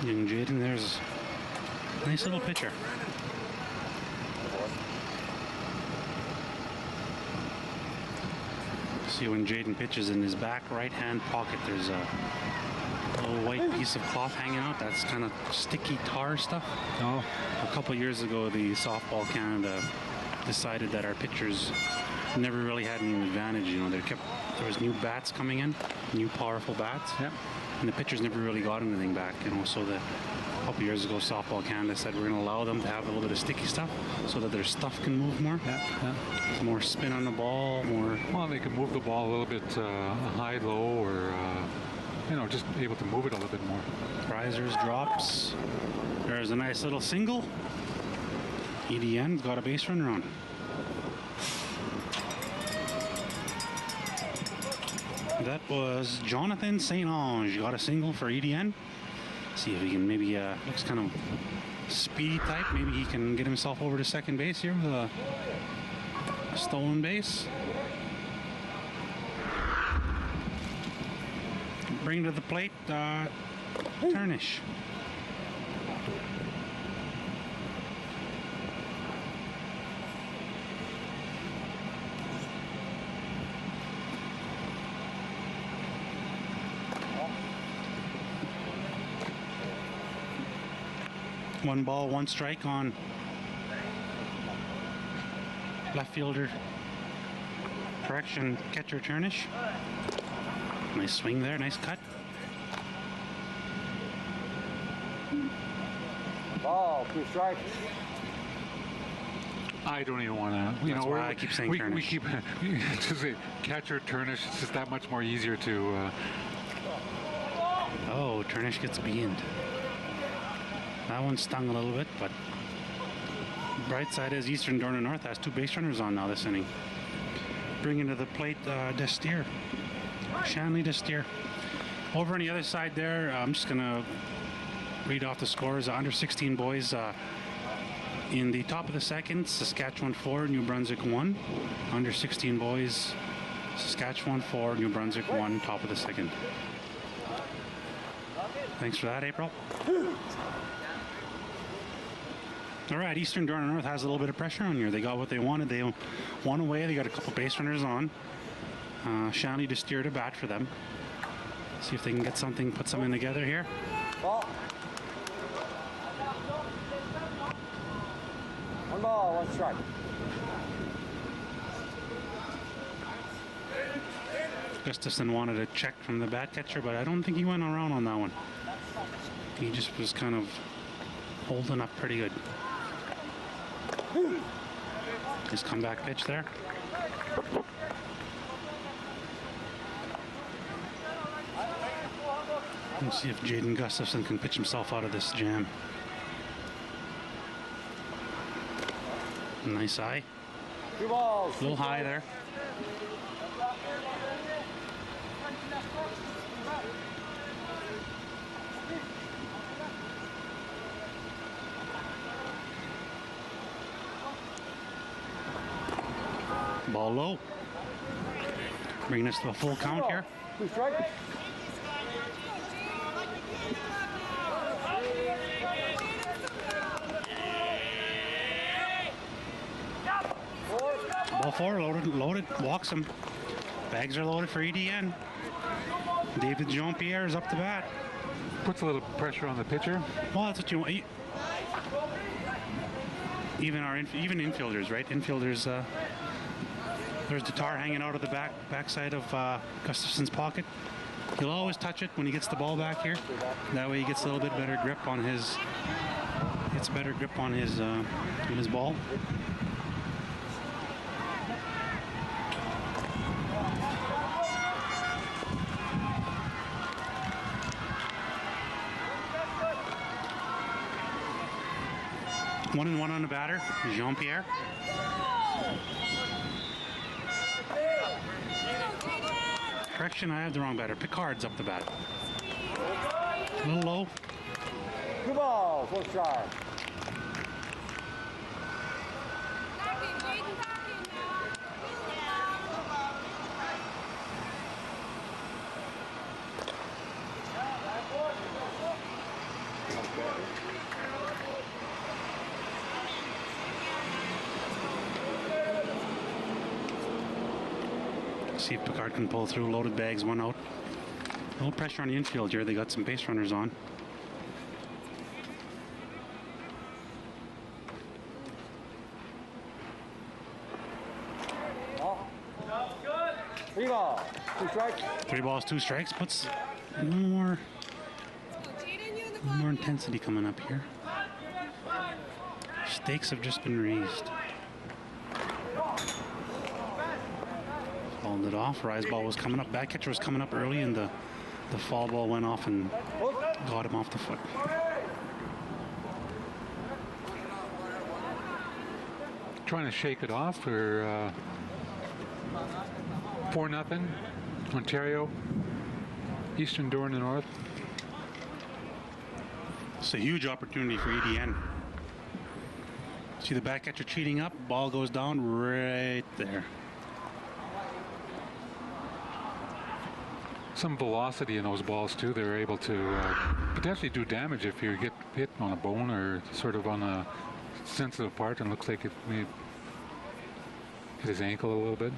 Young Jaden, there's a nice little pitcher. See, when Jaden pitches, in his back right-hand pocket, there's a little white piece of cloth hanging out. That's kind of sticky tar stuff.
Oh,
A couple years ago, the Softball Canada decided that our pitchers never really had any advantage. You know, there was new bats coming in, new powerful bats.
yeah.
And the pitchers never really got anything back, you know. So a couple years ago, Softball Canada said we're going to allow them to have a little bit of sticky stuff so that their stuff can move more.
Yeah.
More spin on the ball, more.
Well, they can move the ball a little bit high, low, or you know, just able to move it a little bit more.
Risers, drops. There's a nice little single. EDN's got a base runner on. That was Jonathan St. Ange. Got a single for EDN. See if he can maybe, looks kind of speedy type. Maybe he can get himself over to second base here with a stolen base. Bring to the plate, Turnish. One ball, one strike on left fielder. Correction, catcher Turnish. Nice swing there, nice cut.
Ball, 2 strikes.
I don't even want to. You
That's
know,
why I keep saying
we
Turnish.
keep to say catcher Turnish. It's just that much more easier to.
Oh, Turnish gets beamed. That one stung a little bit, but bright side is Eastern Dorner North has 2 base runners on now this inning. Bringing to the plate, Destier. Shanley Destier. Over on the other side there, I'm just going to read off the scores. Under 16 boys in the top of the second, Saskatchewan 4, New Brunswick 1. Under 16 boys, Saskatchewan 4, New Brunswick 1, top of the second. Thanks for that, April. All right, Eastern Dorner North has a little bit of pressure on here. They got what they wanted. They won away. They got a couple base runners on. Shanley to steer to bat for them. See if they can get something, put something together here.
Ball. 1 ball, 1 strike.
Gustafson wanted a check from the bat catcher, but I don't think he went around on that one. He just was kind of holding up pretty good. His comeback pitch there. Let's see if Jaden Gustafson can pitch himself out of this jam. Nice eye.
2 balls.
A little high there. Ball low. Bringing us to a full count here.
2 strikes.
Ball 4, loaded, walks him. Bags are loaded for EDN. David Jean-Pierre is up to bat.
Puts a little pressure on the pitcher.
Well, that's what you want. Even infielders, right? Infielders. There's the tar hanging out of the backside of Gustafson's pocket. He'll always touch it when he gets the ball back here. That way he gets a little bit better grip on his. Gets better grip on his ball. One and one on the batter, Jean-Pierre. Correction, I have the wrong batter. Picard's up the bat. A little low.
2 balls, 1 strike.
See if Picard can pull through. Loaded bags, one out. A little pressure on the infield here. They got some base runners on.
Three balls, 2 strikes.
3 balls, 2 strikes. Puts a little more intensity coming up here. Stakes have just been raised. Fouled it off. Rise ball was coming up. Back catcher was coming up early, and the fall ball went off and got him off the foot.
Trying to shake it off for 4-0. Ontario. Eastern door in the north.
It's a huge opportunity for EDN. See the back catcher cheating up. Ball goes down right there.
Some velocity in those balls too. They're able to potentially do damage if you get hit on a bone or sort of on a sensitive part, and looks like it may hit his ankle a little bit.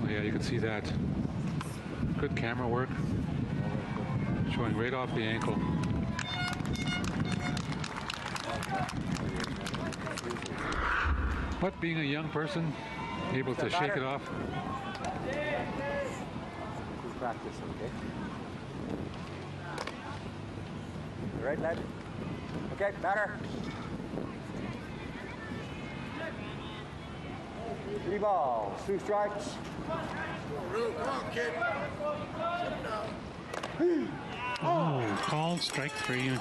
Oh yeah, you can see that. Good camera work. Showing right off the ankle. But being a young person, able to shake it off.
Practice, okay? You right, lad? Okay, batter. 3 balls, 2 strikes.
Come on, kid.
Oh, called strike 3.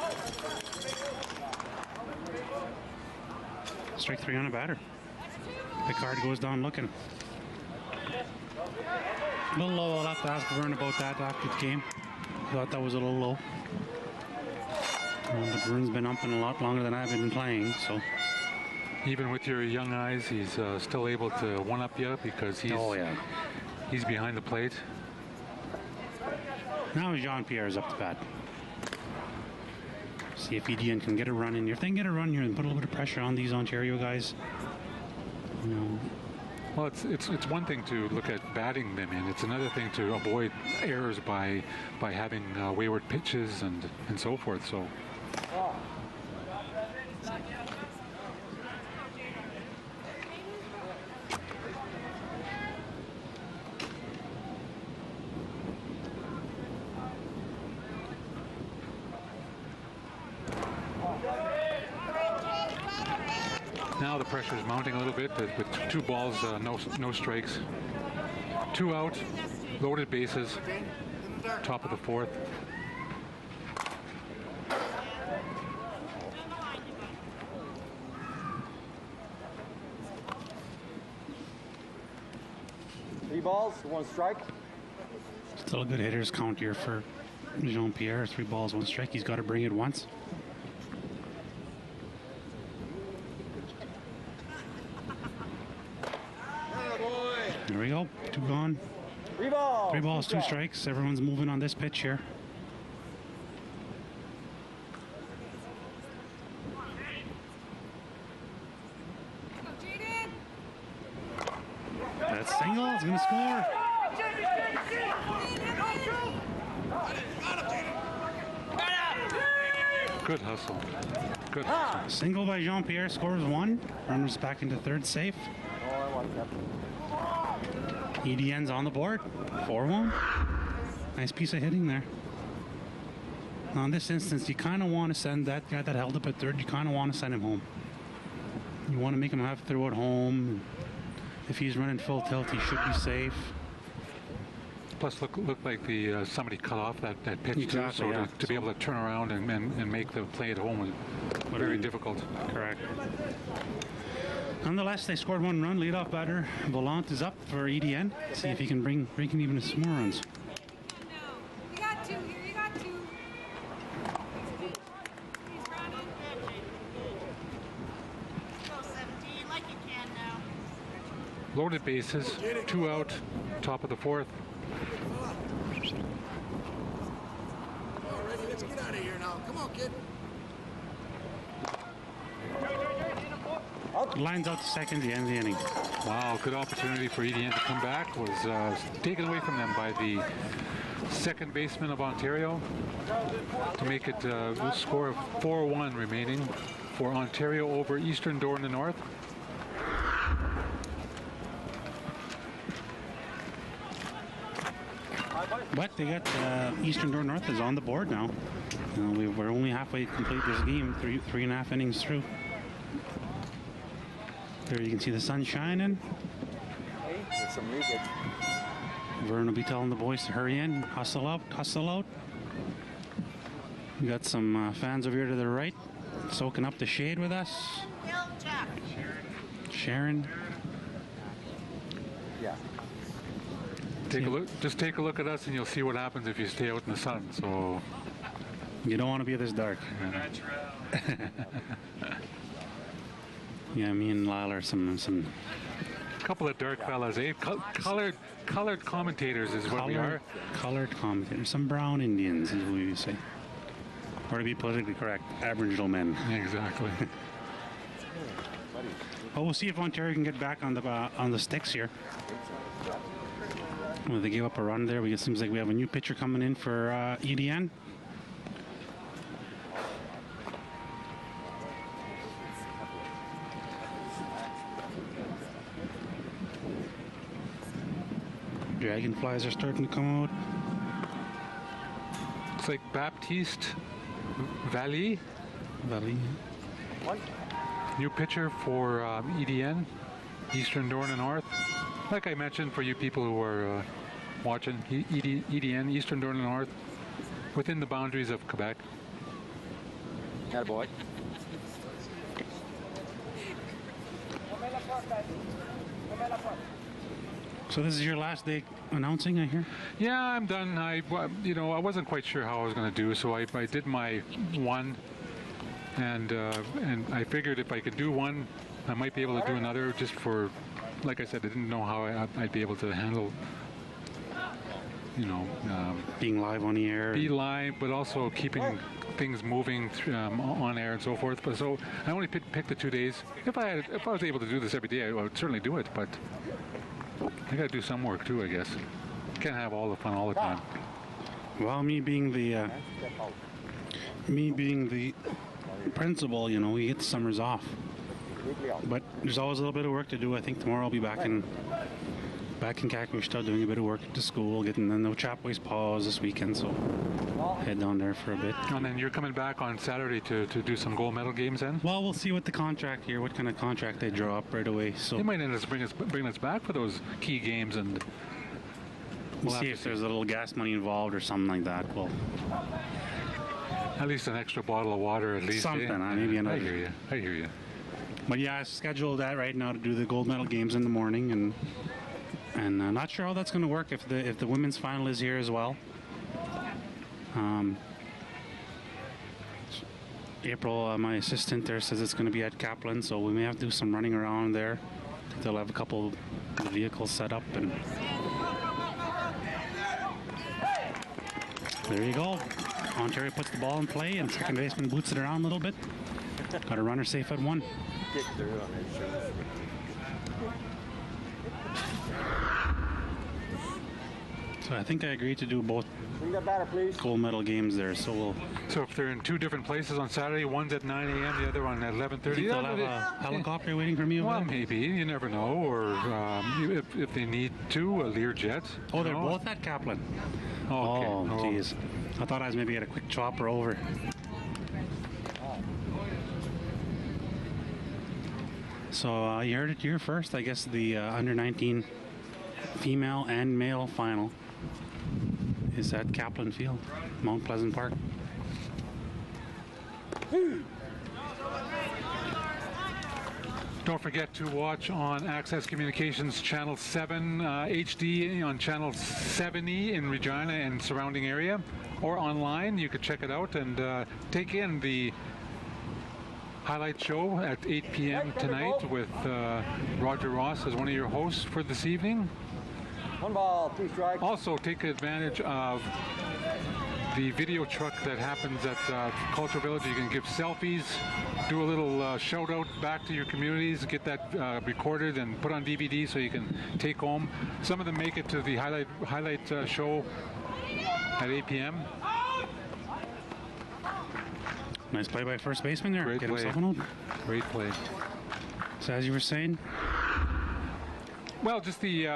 Strike 3 on a batter. Picard goes down looking. A little low. I'll have to ask Vern about that after the game. Thought that was a little low. Well, but Vern's been umping a lot longer than I've been playing, so.
Even with your young eyes, he's still able to one-up you because he's behind the plate.
Now Jean-Pierre's up to bat. See if EDN can get a run in here. If they can get a run here and put a little bit of pressure on these Ontario guys. You know.
Well, it's one thing to look at batting them in. It's another thing to avoid errors by having wayward pitches and so forth. So. Now the pressure is mounting a little bit with 2 balls, no strikes. 2 out, loaded bases, top of the 4th.
Three balls, 1 strike.
Still a good hitter's count here for Jean-Pierre. 3 balls, 1 strike. He's got to bring it once. There we go. 2 gone.
3 balls.
3 balls, 2 strikes. Everyone's moving on this pitch here. That's single. It's going to score.
Good hustle. Good hustle.
Single by Jean-Pierre, scores 1. Runners back into 3rd safe. EDN's on the board. 4-1. Nice piece of hitting there. Now in this instance, you kind of want to send that guy that held up at 3rd, you kind of want to send him home. You want to make him have to throw it home. If he's running full tilt, he should be safe.
Plus, look like the somebody cut off that pitch
Exactly,
too, so
yeah.
to be able to turn around and make the play at home was very difficult.
Correct. Nonetheless, they scored 1 run. Leadoff batter Volant is up for EDN. See if he can bring even some more runs.
You got 2 here. You got 2. He's running. Go 17 like you can now.
Loaded bases, 2 out, top of the 4th.
All righty, let's get out of here now. Come on, kid.
Lines out to second, the end of the inning.
Wow, good opportunity for EDN to come back. Was taken away from them by the second baseman of Ontario to make it a score of 4-1 remaining for Ontario over Eastern Door in the North.
But they got Eastern Door North is on the board now. You know, we're only halfway complete this game, three and a half innings through. There you can see the sun shining.
There's some leakage.
Vern will be telling the boys to hurry in, hustle out, hustle out. We got some fans over here to the right, soaking up the shade with us. Sharon.
Yeah.
Take a look. Just take a look at us, and you'll see what happens if you stay out in the sun. So
You don't want to be this dark. Yeah, me and Lyle are some
couple of dark fellas, eh? Colored commentators is what we are.
Colored commentators. Some brown Indians is what we say. Or to be politically correct, Aboriginal men.
Exactly.
Well, we'll see if Ontario can get back on the sticks here. Well, they gave up a run there. It seems like we have a new pitcher coming in for EDN. Dragonflies are starting to come out.
Looks like Baptiste Valley. New pitcher for EDN, Eastern Door in the North. Like I mentioned, for you people who are watching, EDN, Eastern Door in the North, within the boundaries of Quebec.
Attaboy.
So this is your last day announcing, I hear?
Yeah, I'm done. I wasn't quite sure how I was going to do, so I did my one, and I figured if I could do one, I might be able to do another. Just for, like I said, I didn't know how I'd be able to handle,
being live on the air.
Be live, but also keeping things moving on air and so forth. But so I only picked the 2 days. If I was able to do this every day, I would certainly do it. But I got to do some work too, I guess. Can't have all the fun all the time.
Well, me being the principal, we get the summers off. But there's always a little bit of work to do. I think tomorrow I'll be back in Kakashta doing a bit of work at the school, getting the no chapways pause this weekend, so head down there for a bit.
And then you're coming back on Saturday to do some gold medal games then?
Well, we'll see what the contract here, what kind of contract they draw up right away. So
they might end up bring us back for those key games, and
we'll see if there's a little gas money involved or something like that. Well,
at least an extra bottle of water, at least.
Something, maybe another.
I hear you.
But yeah, I scheduled that right now to do the gold medal games in the morning, and I'm not sure how that's going to work if the women's final is here as well. April, my assistant there, says it's going to be at Kaplan, so we may have to do some running around there. They'll have a couple of vehicles set up, and there you go. Ontario puts the ball in play, and second baseman boots it around a little bit. Got a runner safe at one.
Get through on his shoes.
So I think I agreed to do both
Bring that batter, please.
gold medal games there. So
if they're in two different places on Saturday, one's at 9 a.m., the other one at 11:30.
they'll have a helicopter waiting for me over
Well,
there?
maybe. You never know. Or if they need to, a Learjet.
Oh, they're both at Kaplan.
Okay.
Oh, jeez. I thought I was maybe get a quick chopper over. So you heard it here first. I guess the under 19 female and male final is at Kaplan Field, Mount Pleasant Park.
Don't forget to watch on Access Communications Channel 7 HD on Channel 70 in Regina and surrounding area, or online. You could check it out and take in the highlight show at 8 p.m. tonight with Roger Ross as one of your hosts for this evening.
One ball, 2 strikes.
Also, take advantage of the video truck that happens at Cultural Village. You can give selfies, do a little shout out back to your communities, get that recorded and put on DVD so you can take home. Some of them make it to the highlight show at 8 p.m.
Nice play by first baseman there.
Great
Get
play.
himself an out.
Great play.
So as you were saying,
Well, just the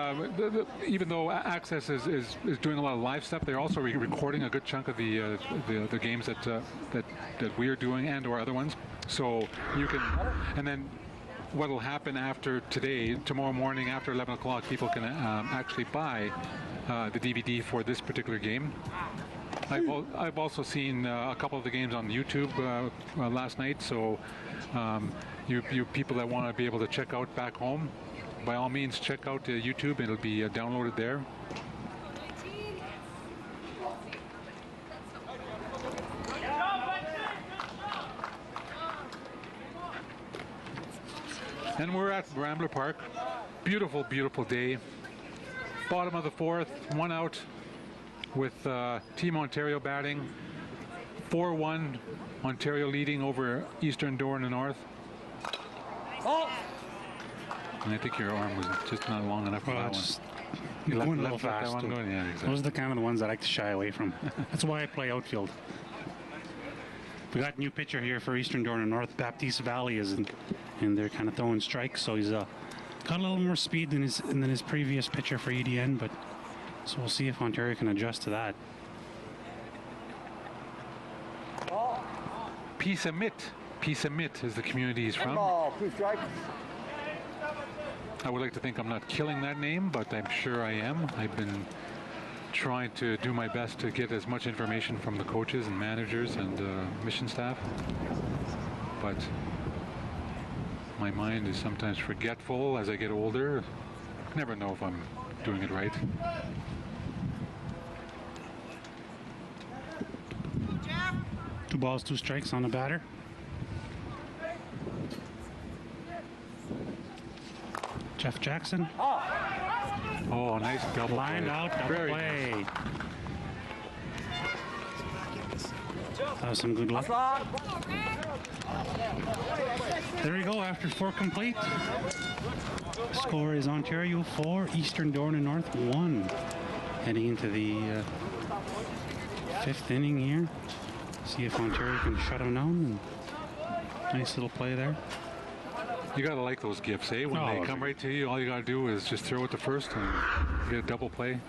even though Access is doing a lot of live stuff, they're also recording a good chunk of the games that we are doing and/or other ones. So you can, and then what will happen after today, tomorrow morning after 11 o'clock, people can actually buy the DVD for this particular game. I've also seen a couple of the games on YouTube last night. So you people that want to be able to check out back home, by all means, check out YouTube. It'll be downloaded there. And we're at Rambler Park. Beautiful, beautiful day. Bottom of the fourth, 1 out with Team Ontario batting. 4-1, Ontario leading over Eastern Door in the north. And I think your arm was just not long enough for that one. You
going a little
left that
fast.
one going? Yeah, exactly.
Those are the kind of the ones I like to shy away from. That's why I play outfield. We got a new pitcher here for Eastern Door and North. Baptiste Valley is and they're kind of throwing strikes, so he's got a little more speed than his previous pitcher for EDN. But so we'll see if Ontario can adjust to that.
Peace Amit is the community he's from. I would like to think I'm not killing that name, but I'm sure I am. I've been trying to do my best to get as much information from the coaches and managers and mission staff. But my mind is sometimes forgetful as I get older. I never know if I'm doing it right.
Jeff.
2 balls, 2 strikes on the batter. Jeff Jackson.
Oh, nice double
Lined
play.
out, double
Very
play. That was some good luck. There we go, after 4 complete. Score is Ontario 4, Eastern Door and North 1. Heading into the 5th inning here. See if Ontario can shut them down. Nice little play there.
You gotta like those gifts, eh? When they come right to you, all you gotta do is just throw it to first and get a double play.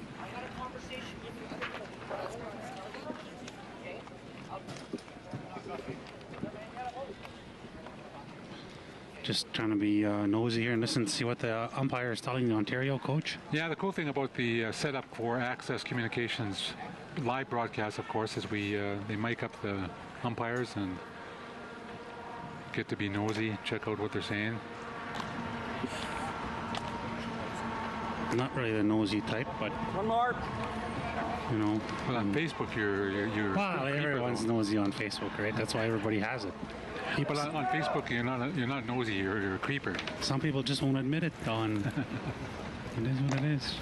Just trying to be nosy here and listen to see what the umpire is telling the Ontario coach.
Yeah, the cool thing about the setup for Access Communications live broadcast, of course, is they mic up the umpires and get to be nosy, check out what they're saying.
Not really the nosy type, but
One more.
you know.
Well, on Facebook, you're
Well, everyone's nosy on Facebook, right? That's why everybody has it.
But on Facebook, you're not nosy. You're a creeper.
Some people just won't admit it, Don. It is what it is.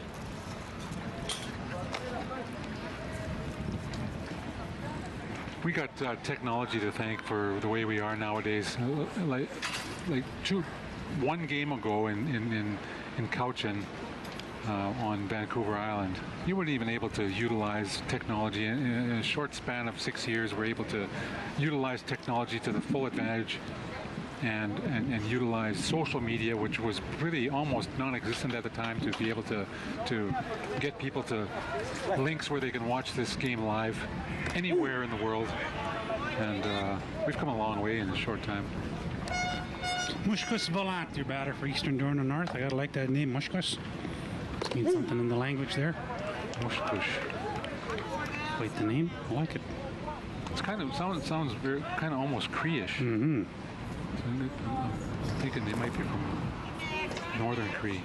We got technology to thank for the way we are nowadays. Like 1 game ago in Cowichan on Vancouver Island, you weren't even able to utilize technology. In a short span of 6 years, we're able to utilize technology to the full advantage and utilize social media, which was really almost non-existent at the time, to be able to get people to links where they can watch this game live anywhere in the world. And we've come a long way in a short time.
Mushkus Volant, your batter for Eastern Door and North. I gotta like that name, Mushkus. Means something in the language there.
Mushkush.
Quite the name. I like it.
It's sounds very kind of almost Cree-ish.
Mm-hmm.
I'm thinking they might be from Northern Cree.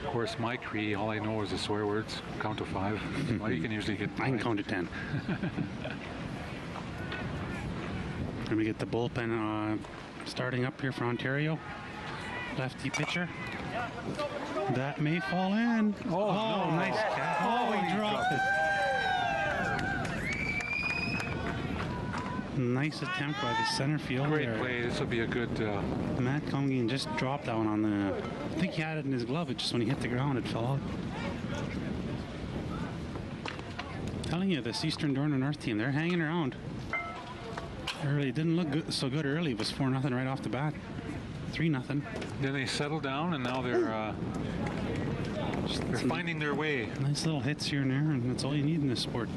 Of course, my Cree, all I know is the swear words. Count to 5. Well, you can usually get.
I can count to 10. Let me get the bullpen starting up here for Ontario. Lefty pitcher. That may fall in.
Oh, no.
Nice catch. Oh, he dropped it. Nice attempt by the center fielder.
Great play. This will be a good.
Matt Congian just dropped down on the. I think he had it in his glove. It just when he hit the ground, it fell out. Telling you, this Eastern Dorner North team, they're hanging around. Early, it didn't look good, so good early. It was 4-0 right off the bat. 3-0.
Then they settled down, and now they're finding their way.
Nice little hits here and there, and that's all you need in this sport.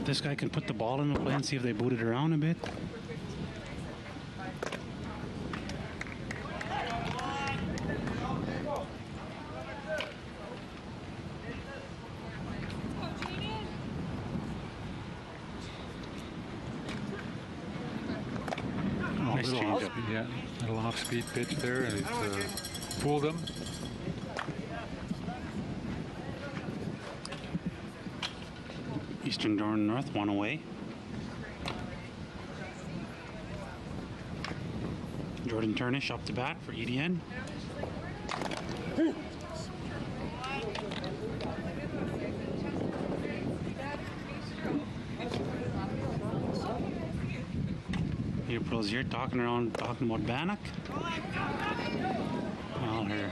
This guy can put the ball in the play and see if they boot it around a bit. Nice change up.
Yeah, a little off-speed pitch there, and it fooled him.
Eastern Dorner North, one away. Jordan Turnish up to bat for EDN. April's here talking about Bannock. Well, her.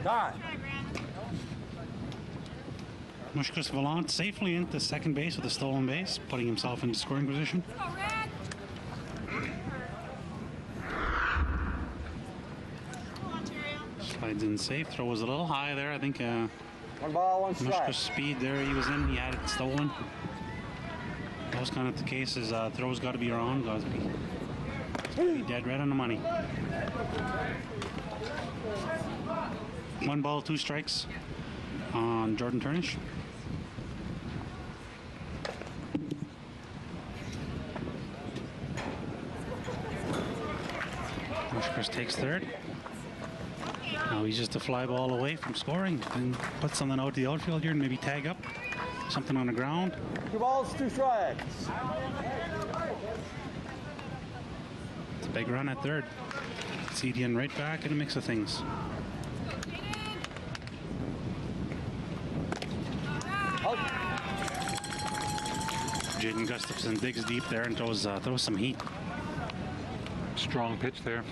God.
Mushkus Valant safely into second base with a stolen base, putting himself into scoring position. Slides in safe, throw was a little high there. I think
1 ball, 1 strike.
Mushkus speed there he was in, he had it stolen. Those kind of the cases, throws got to be wrong, got to be dead right on the money. 1 ball, 2 strikes on Jordan Turnish. Mushkus takes third. Now he's just a fly ball away from scoring. And put something out the outfield here and maybe tag up. Something on the ground.
2 balls, 2 strikes.
It's a big run at third. CDN right back in the mix of things. Jaden Gustafson digs deep there and throws some heat.
Strong pitch there.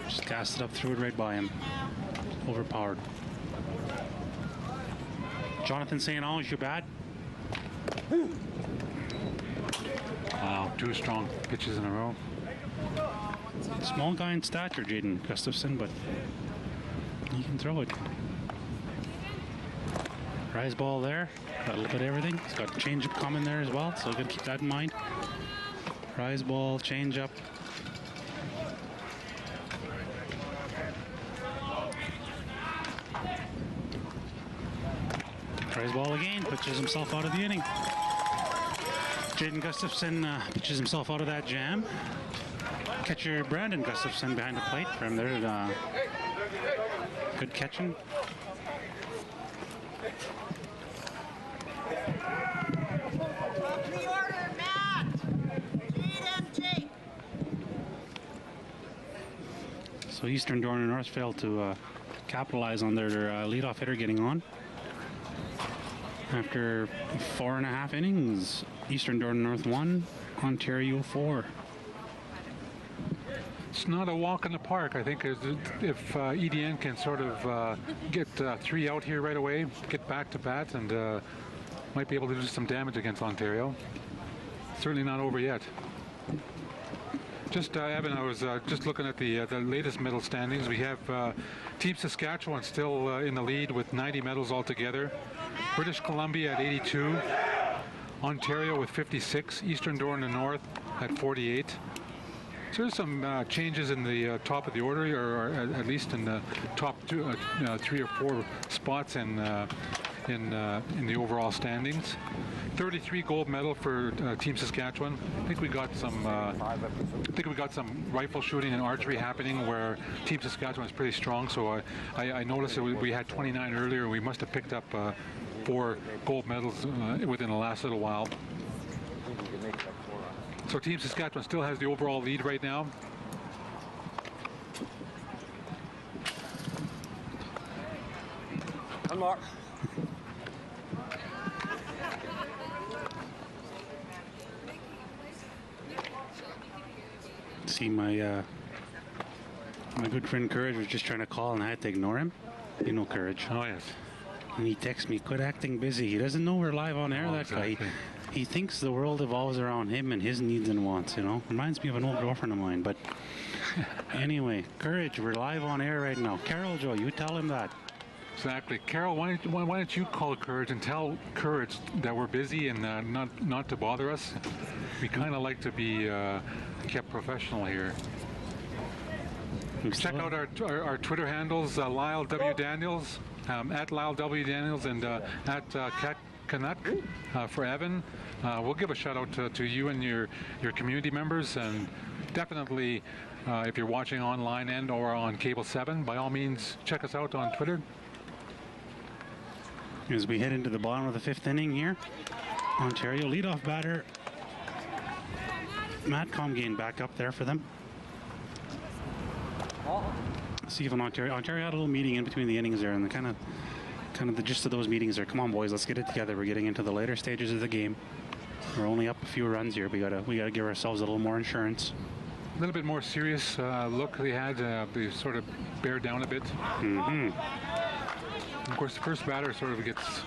Just cast it up, threw it right by him. Overpowered. Jonathan St. Ange, you're bad.
Wow, 2 strong pitches in a row.
Small guy in stature, Jaden Gustafson, but he can throw it. Rise ball there. Got a little bit of everything. He's got change up coming there as well, so gotta keep that in mind. Rise ball, change up. Rise ball again, pitches himself out of the inning. Jaden Gustafson pitches himself out of that jam. Catcher Brandon Gustafson behind the plate for him there. Good catching. So Eastern Dorner North failed to capitalize on their leadoff hitter getting on. After 4.5 innings, Eastern Dorner North 1, Ontario 4.
It's not a walk in the park. I think if EDN can sort of get 3 out here right away, get back to bat, and might be able to do some damage against Ontario. Certainly not over yet. Just, Evan, I was just looking at the latest medal standings. We have Team Saskatchewan still in the lead with 90 medals altogether. British Columbia at 82. Ontario with 56. Eastern Dorner North at 48. So there's some changes in the top of the order, or at least in the top 3 or 4 spots in the overall standings. 33 gold medal for Team Saskatchewan. I think we got some. Rifle shooting and archery happening where Team Saskatchewan is pretty strong. So I noticed that we had 29 earlier. We must have picked up 4 gold medals within the last little while. So Team Saskatchewan still has the overall lead right now.
One more.
See, my good friend Courage was just trying to call, and I had to ignore him. You know Courage.
Oh, yes.
And he texts me, quit acting busy. He doesn't know we're live on air,
Oh,
that
exactly.
guy. He thinks the world evolves around him and his needs and wants, you know. Reminds me of an old girlfriend of mine, but anyway, Courage, we're live on air right now. Carol Joe, you tell him that.
Exactly. Carol, why don't you call Courage and tell Courage that we're busy and not to bother us? We kind of like to be kept professional here. Check out our Twitter handles, Lyle W. Daniels, at Lyle W. Daniels, and at Cat Canuck for Evan. We'll give a shout out to you and your community members, and definitely if you're watching online and or on Cable 7, by all means check us out on Twitter.
As we head into the bottom of the 5th inning here, Ontario leadoff batter Matt Comgain back up there for them. See if Ontario had a little meeting in between the innings there, and the kind of the gist of those meetings are, come on boys, let's get it together. We're getting into the later stages of the game. We're only up a few runs here. We gotta give ourselves a little more insurance.
A little bit more serious look they had. They sort of bear down a bit.
Mm-hmm.
Of course, the first batter sort of gets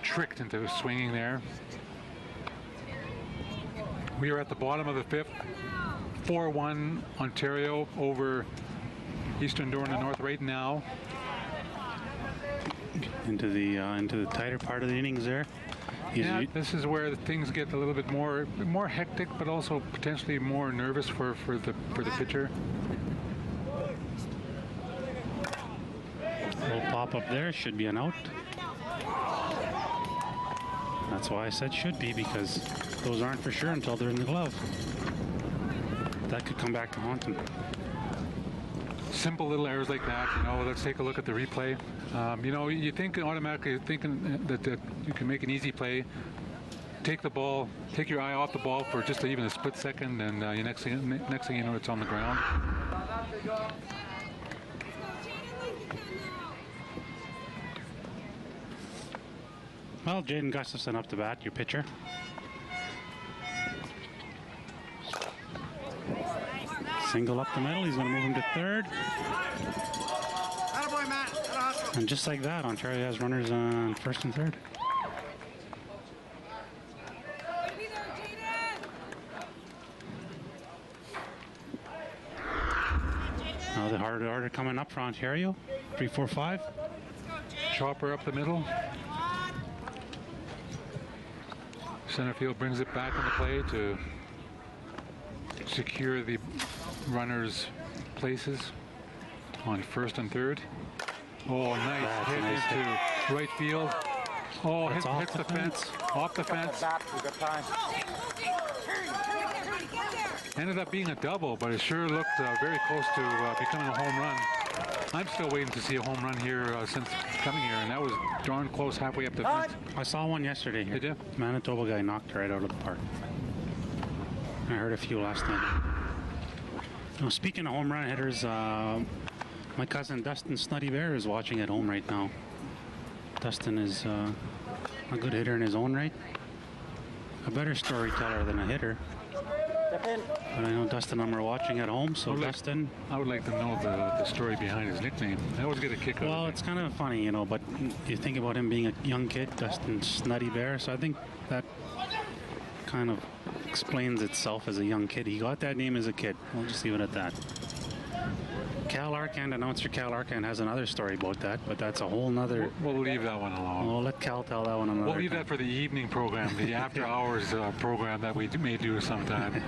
tricked into swinging there. We are at the bottom of the 5th. 4-1 Ontario over Eastern Door in the North right now.
Into the tighter part of the innings there.
Yeah, this is where things get a little bit more hectic, but also potentially more nervous for the pitcher.
Little pop up there, should be an out. That's why I said should be, because those aren't for sure until they're in the glove. That could come back to haunt him.
Simple little errors like that, let's take a look at the replay. You think automatically thinking that you can make an easy play, take your eye off the ball for just even a split second, and next thing you know, it's on the ground.
Well, Jaden Gustafson up to bat, your pitcher. Single up the middle. He's going to move him to third.
Attaboy, Matt.
And just like that, Ontario has runners on first and third. Now the hard order coming up for Ontario. 3, 4, 5.
Chopper up the middle. Center field brings it back into play to secure the runners' places on first and third. Oh, nice hit into right field. Oh, hits the fence. Off the fence. Ended up being a double, but it sure looked very close to becoming a home run. I'm still waiting to see a home run here since coming here, and that was darn close halfway up the fence.
I saw one yesterday here.
Did you?
Manitoba guy knocked right out of the park. I heard a few last night. Now, speaking of home run hitters, my cousin Dustin Snuddy Bear is watching at home right now. Dustin is a good hitter in his own right. A better storyteller than a hitter. But I know Dustin and I are watching at home, so Dustin...
I would like to know the story behind his nickname. I always get a kick out of it.
Well, it's kind of funny, but you think about him being a young kid, Dustin Snuddy Bear, so I think that kind of explains itself as a young kid. He got that name as a kid. We'll just leave it at that. Cal Arcand, announcer Cal Arcand, has another story about that, but that's a whole nother...
We'll leave that one alone.
We'll let Cal tell that one another
We'll leave that for the evening program, the after hours program that we may do sometime.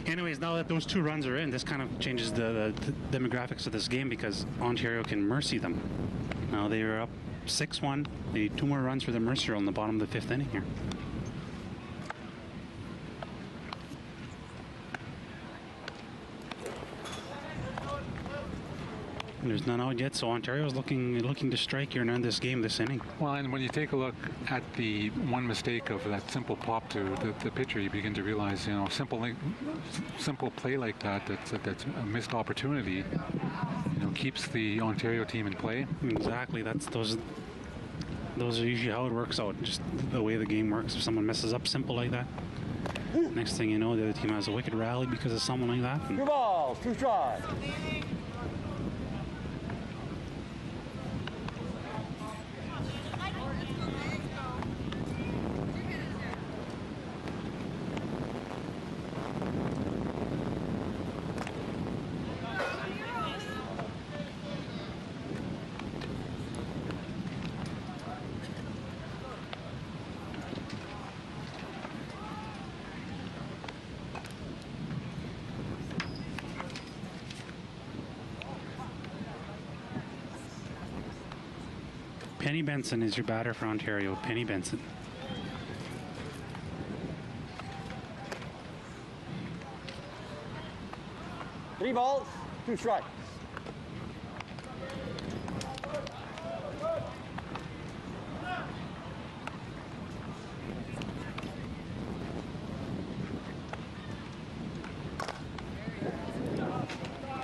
Anyways, now that those 2 runs are in, this kind of changes the demographics of this game because Ontario can mercy them. Now they are up 6-1. They need 2 more runs for the mercy on the bottom of the 5th inning here. There's none out yet, so Ontario's looking to strike here and end this game, this inning.
Well, and when you take a look at the one mistake of that simple pop to the pitcher, you begin to realize, simple play like that's a missed opportunity. Keeps the Ontario team in play.
Exactly. Those are usually how it works out. Just the way the game works. If someone messes up simple like that, next thing you know, the other team has a wicked rally because of someone like that.
2 balls, 2 strikes.
Penny Benson is your batter for Ontario. Penny Benson.
Three balls, 2 strikes.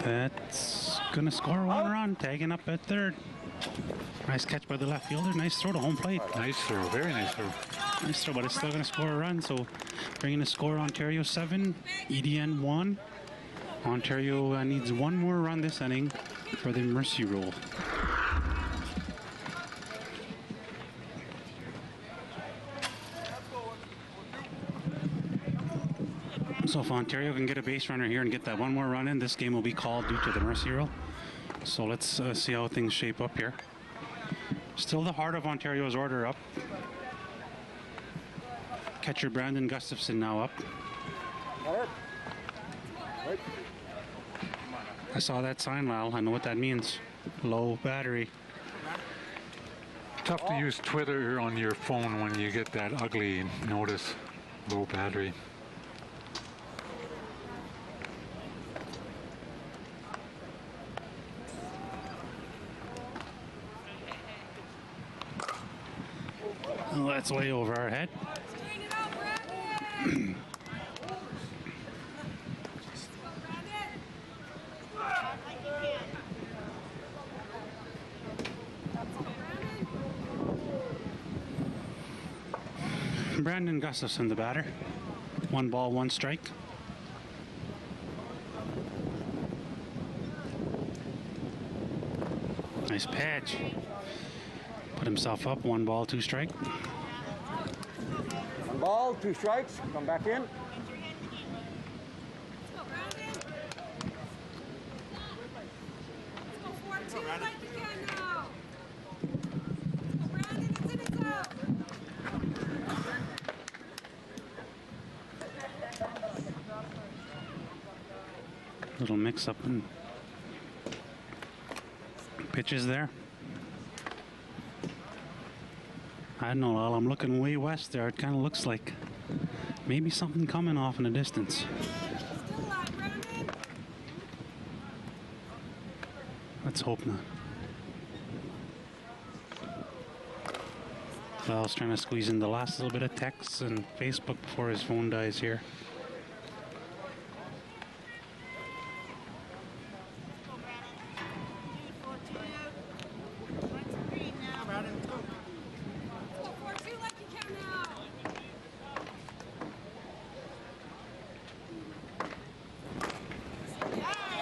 That's going to score 1 run. Tagging up at third. Nice catch by the left fielder. Nice throw to home plate.
Nice throw. Very nice throw.
Nice throw, but it's still going to score a run. So bringing the score Ontario 7, EDN 1. Ontario needs 1 more run this inning for the mercy rule. So if Ontario can get a base runner here and get that 1 more run in, this game will be called due to the mercy rule. So let's see how things shape up here. Still the heart of Ontario's order up. Catcher Brandon Gustafson now up. I saw that sign, Lyle. I know what that means. Low battery.
Tough to use Twitter on your phone when you get that ugly notice. Low battery.
Oh, that's way over our head. Brandon Gustafson, the batter. 1 ball, 1 strike. Nice patch. Put himself up. 1 ball, 2 strike.
1 ball, 2 strikes. Come back in.
Little mix up in pitches there. I don't know, Lyle, I'm looking way west there. It kind of looks like maybe something coming off in the distance. Let's hope not. Lyle's trying to squeeze in the last little bit of text and Facebook before his phone dies here.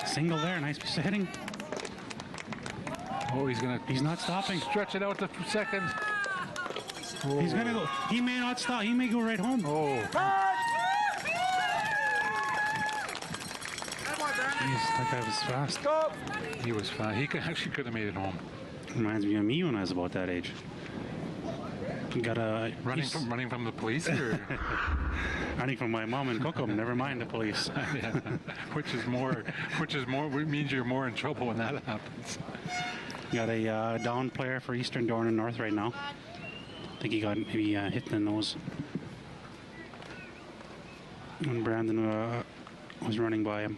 Single there, nice piece of hitting.
Oh,
he's not stopping.
Stretch it out to second. Oh.
He's gonna go. He may not stop. He may go right home.
Oh.
Jeez, that guy was fast.
He was fast. He actually could have made it home.
Reminds me of me when I was about that age. Got a
running from the police, or
running from my mom and Cookham. Never mind the police.
Yeah. which means you're more in trouble when that happens.
Got a down player for Eastern Dorn and North right now. I think he got maybe hit in the nose when Brandon was running by him.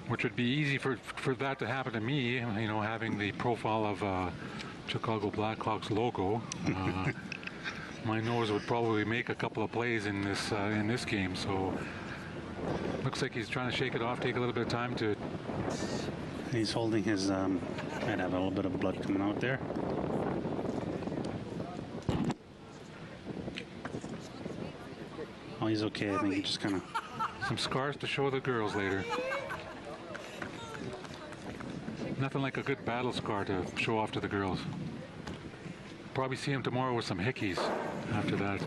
which would be easy for that to happen to me, you know, having the profile of Chicago Blackhawks logo. My nose would probably make a couple of plays in this game, so looks like he's trying to shake it off, take a little bit of time to...
He's holding his, might have a little bit of blood coming out there. Oh, he's okay. I think he just kind of...
Some scars to show the girls later. Nothing like a good battle scar to show off to the girls. Probably see him tomorrow with some hickeys after that.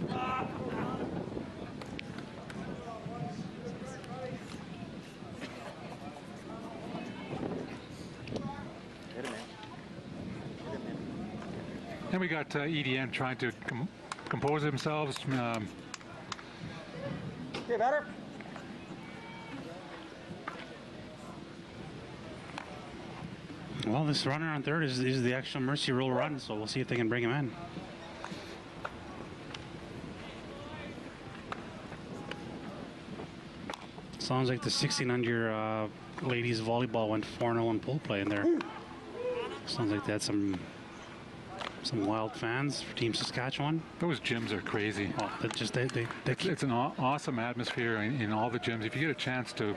And we got EDN trying to compose themselves.
Okay, better.
Well, this runner on third is the actual mercy rule run, so we'll see if they can bring him in. Sounds like the 1600 ladies volleyball went 4-0 in pool play in there. Sounds like they had some wild fans for Team Saskatchewan.
Those gyms are crazy.
Oh,
It's an awesome atmosphere in all the gyms. If you get a chance to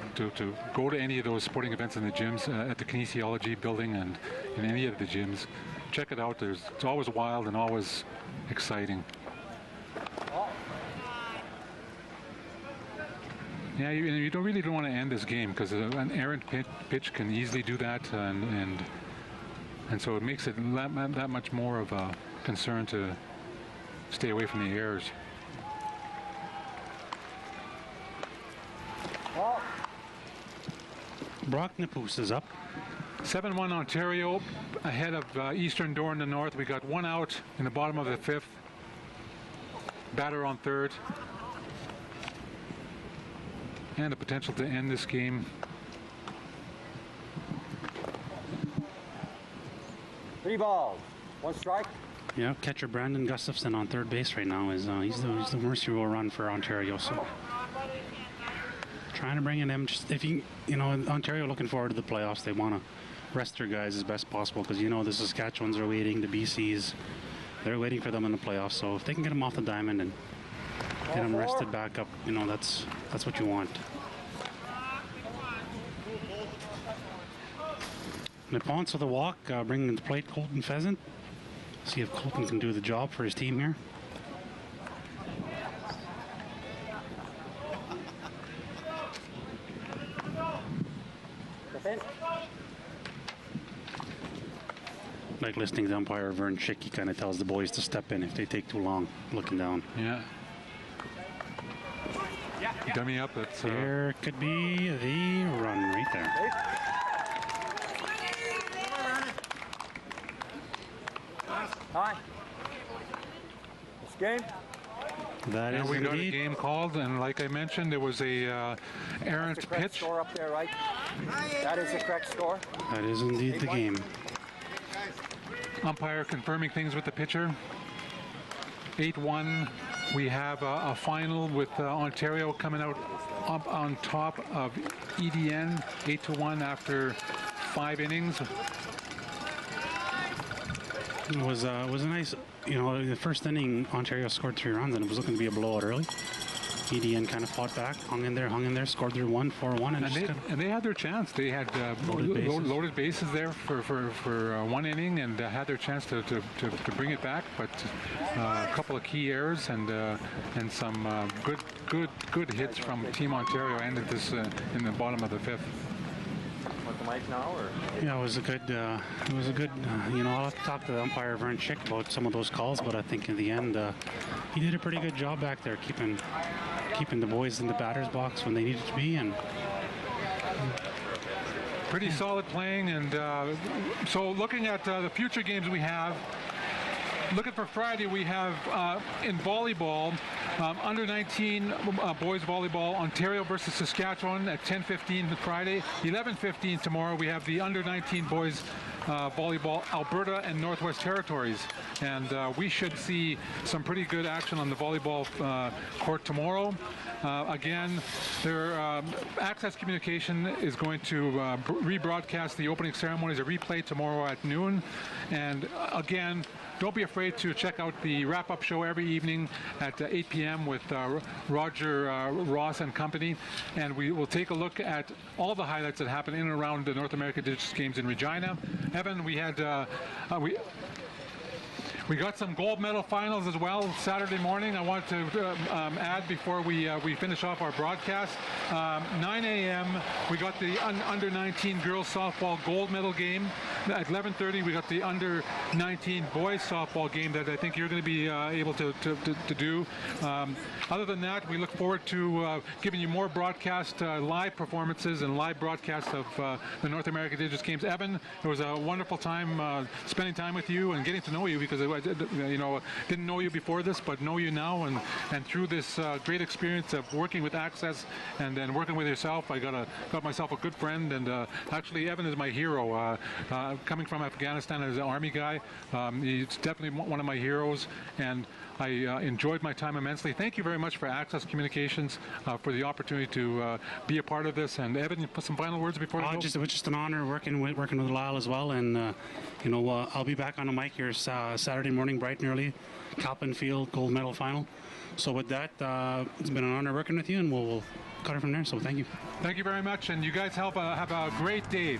go to any of those sporting events in the gyms, at the kinesiology building and in any of the gyms, check it out. It's always wild and always exciting. Yeah, you really don't want to end this game because an errant pitch can easily do that, and so it makes it that much more of a concern to stay away from the errors.
Brock Nipus is up.
7-1 Ontario ahead of Eastern Door in the north. We got one out in the bottom of the fifth. Batter on third. And the potential to end this game.
3 balls, 1 strike.
Yeah, catcher Brandon Gustafson on third base right now is he's the mercy rule run for Ontario. So trying to bring in him. Just if you know Ontario looking forward to the playoffs, they want to rest their guys as best possible because you know the Saskatchewans are waiting, the BCs, they're waiting for them in the playoffs. So if they can get them off the diamond and get them rested back up, you know that's what you want. Nippon to the walk, bringing in the plate Colton Pheasant. See if Colton can do the job for his team here. Like listening to umpire Vern Schick, he kind of tells the boys to step in if they take too long looking down.
Yeah. Dummy up. That's
there could be the run right there.
Hi. This game?
That is
we
indeed.
got a game called, and like I mentioned, there was a errant
That's the correct
pitch.
score up there, right? That is the correct score.
That is indeed the game.
Umpire confirming things with the pitcher. 8-1. We have a final with Ontario coming out up on top of EDN, 8-1 after 5 innings.
It was a nice, you know, in the first inning, Ontario scored 3 runs, and it was looking to be a blowout early. EDN kind of fought back, hung in there, scored their 4-1,
and they had their chance. They had loaded bases there for 1 inning, and had their chance to bring it back. But a couple of key errors and some good hits from Team Ontario ended this in the bottom of the 5th.
Want the mic now, or?
Yeah, it was a good. You know, I'll have to talk to the umpire Vern Schick about some of those calls, but I think in the end, he did a pretty good job back there, keeping the boys in the batter's box when they needed to be, and
pretty solid playing. And so looking at the future games we have, looking for Friday, we have in volleyball, under 19 boys volleyball, Ontario versus Saskatchewan at 10:15 Friday. 11:15 tomorrow, we have the under 19 boys Volleyball Alberta and Northwest Territories. And we should see some pretty good action on the volleyball court tomorrow. Again, their Access Communication is going to rebroadcast the opening ceremonies, a replay tomorrow at noon. And again, don't be afraid to check out the wrap-up show every evening at 8 p.m. with Roger Ross and company. And we will take a look at all the highlights that happen in and around the North American Indigenous Games in Regina. Evan, we had we got some gold medal finals as well Saturday morning. I want to add before we finish off our broadcast. 9 a.m. we got the under 19 girls softball gold medal game. At 11:30 we got the under 19 boys softball game that I think you're going to be able to do. Other than that, we look forward to giving you more broadcast live performances and live broadcasts of the North American Indigenous Games. Evan, it was a wonderful time spending time with you and getting to know you, because I didn't know you before this, but know you now, and through this great experience of working with Access and then working with yourself, I got myself a good friend. And actually, Evan is my hero. Coming from Afghanistan as an Army guy, he's definitely one of my heroes, and I enjoyed my time immensely. Thank you very much for Access Communications for the opportunity to be a part of this. And Evan, you put some final words before you go?
It was just an honor working with Lyle as well, and I'll be back on the mic here Saturday morning bright and early, Calpin Field gold medal final. So with that, it's been an honor working with you, and we'll cut it from there. So thank you.
Thank you very much, and you guys have a great day.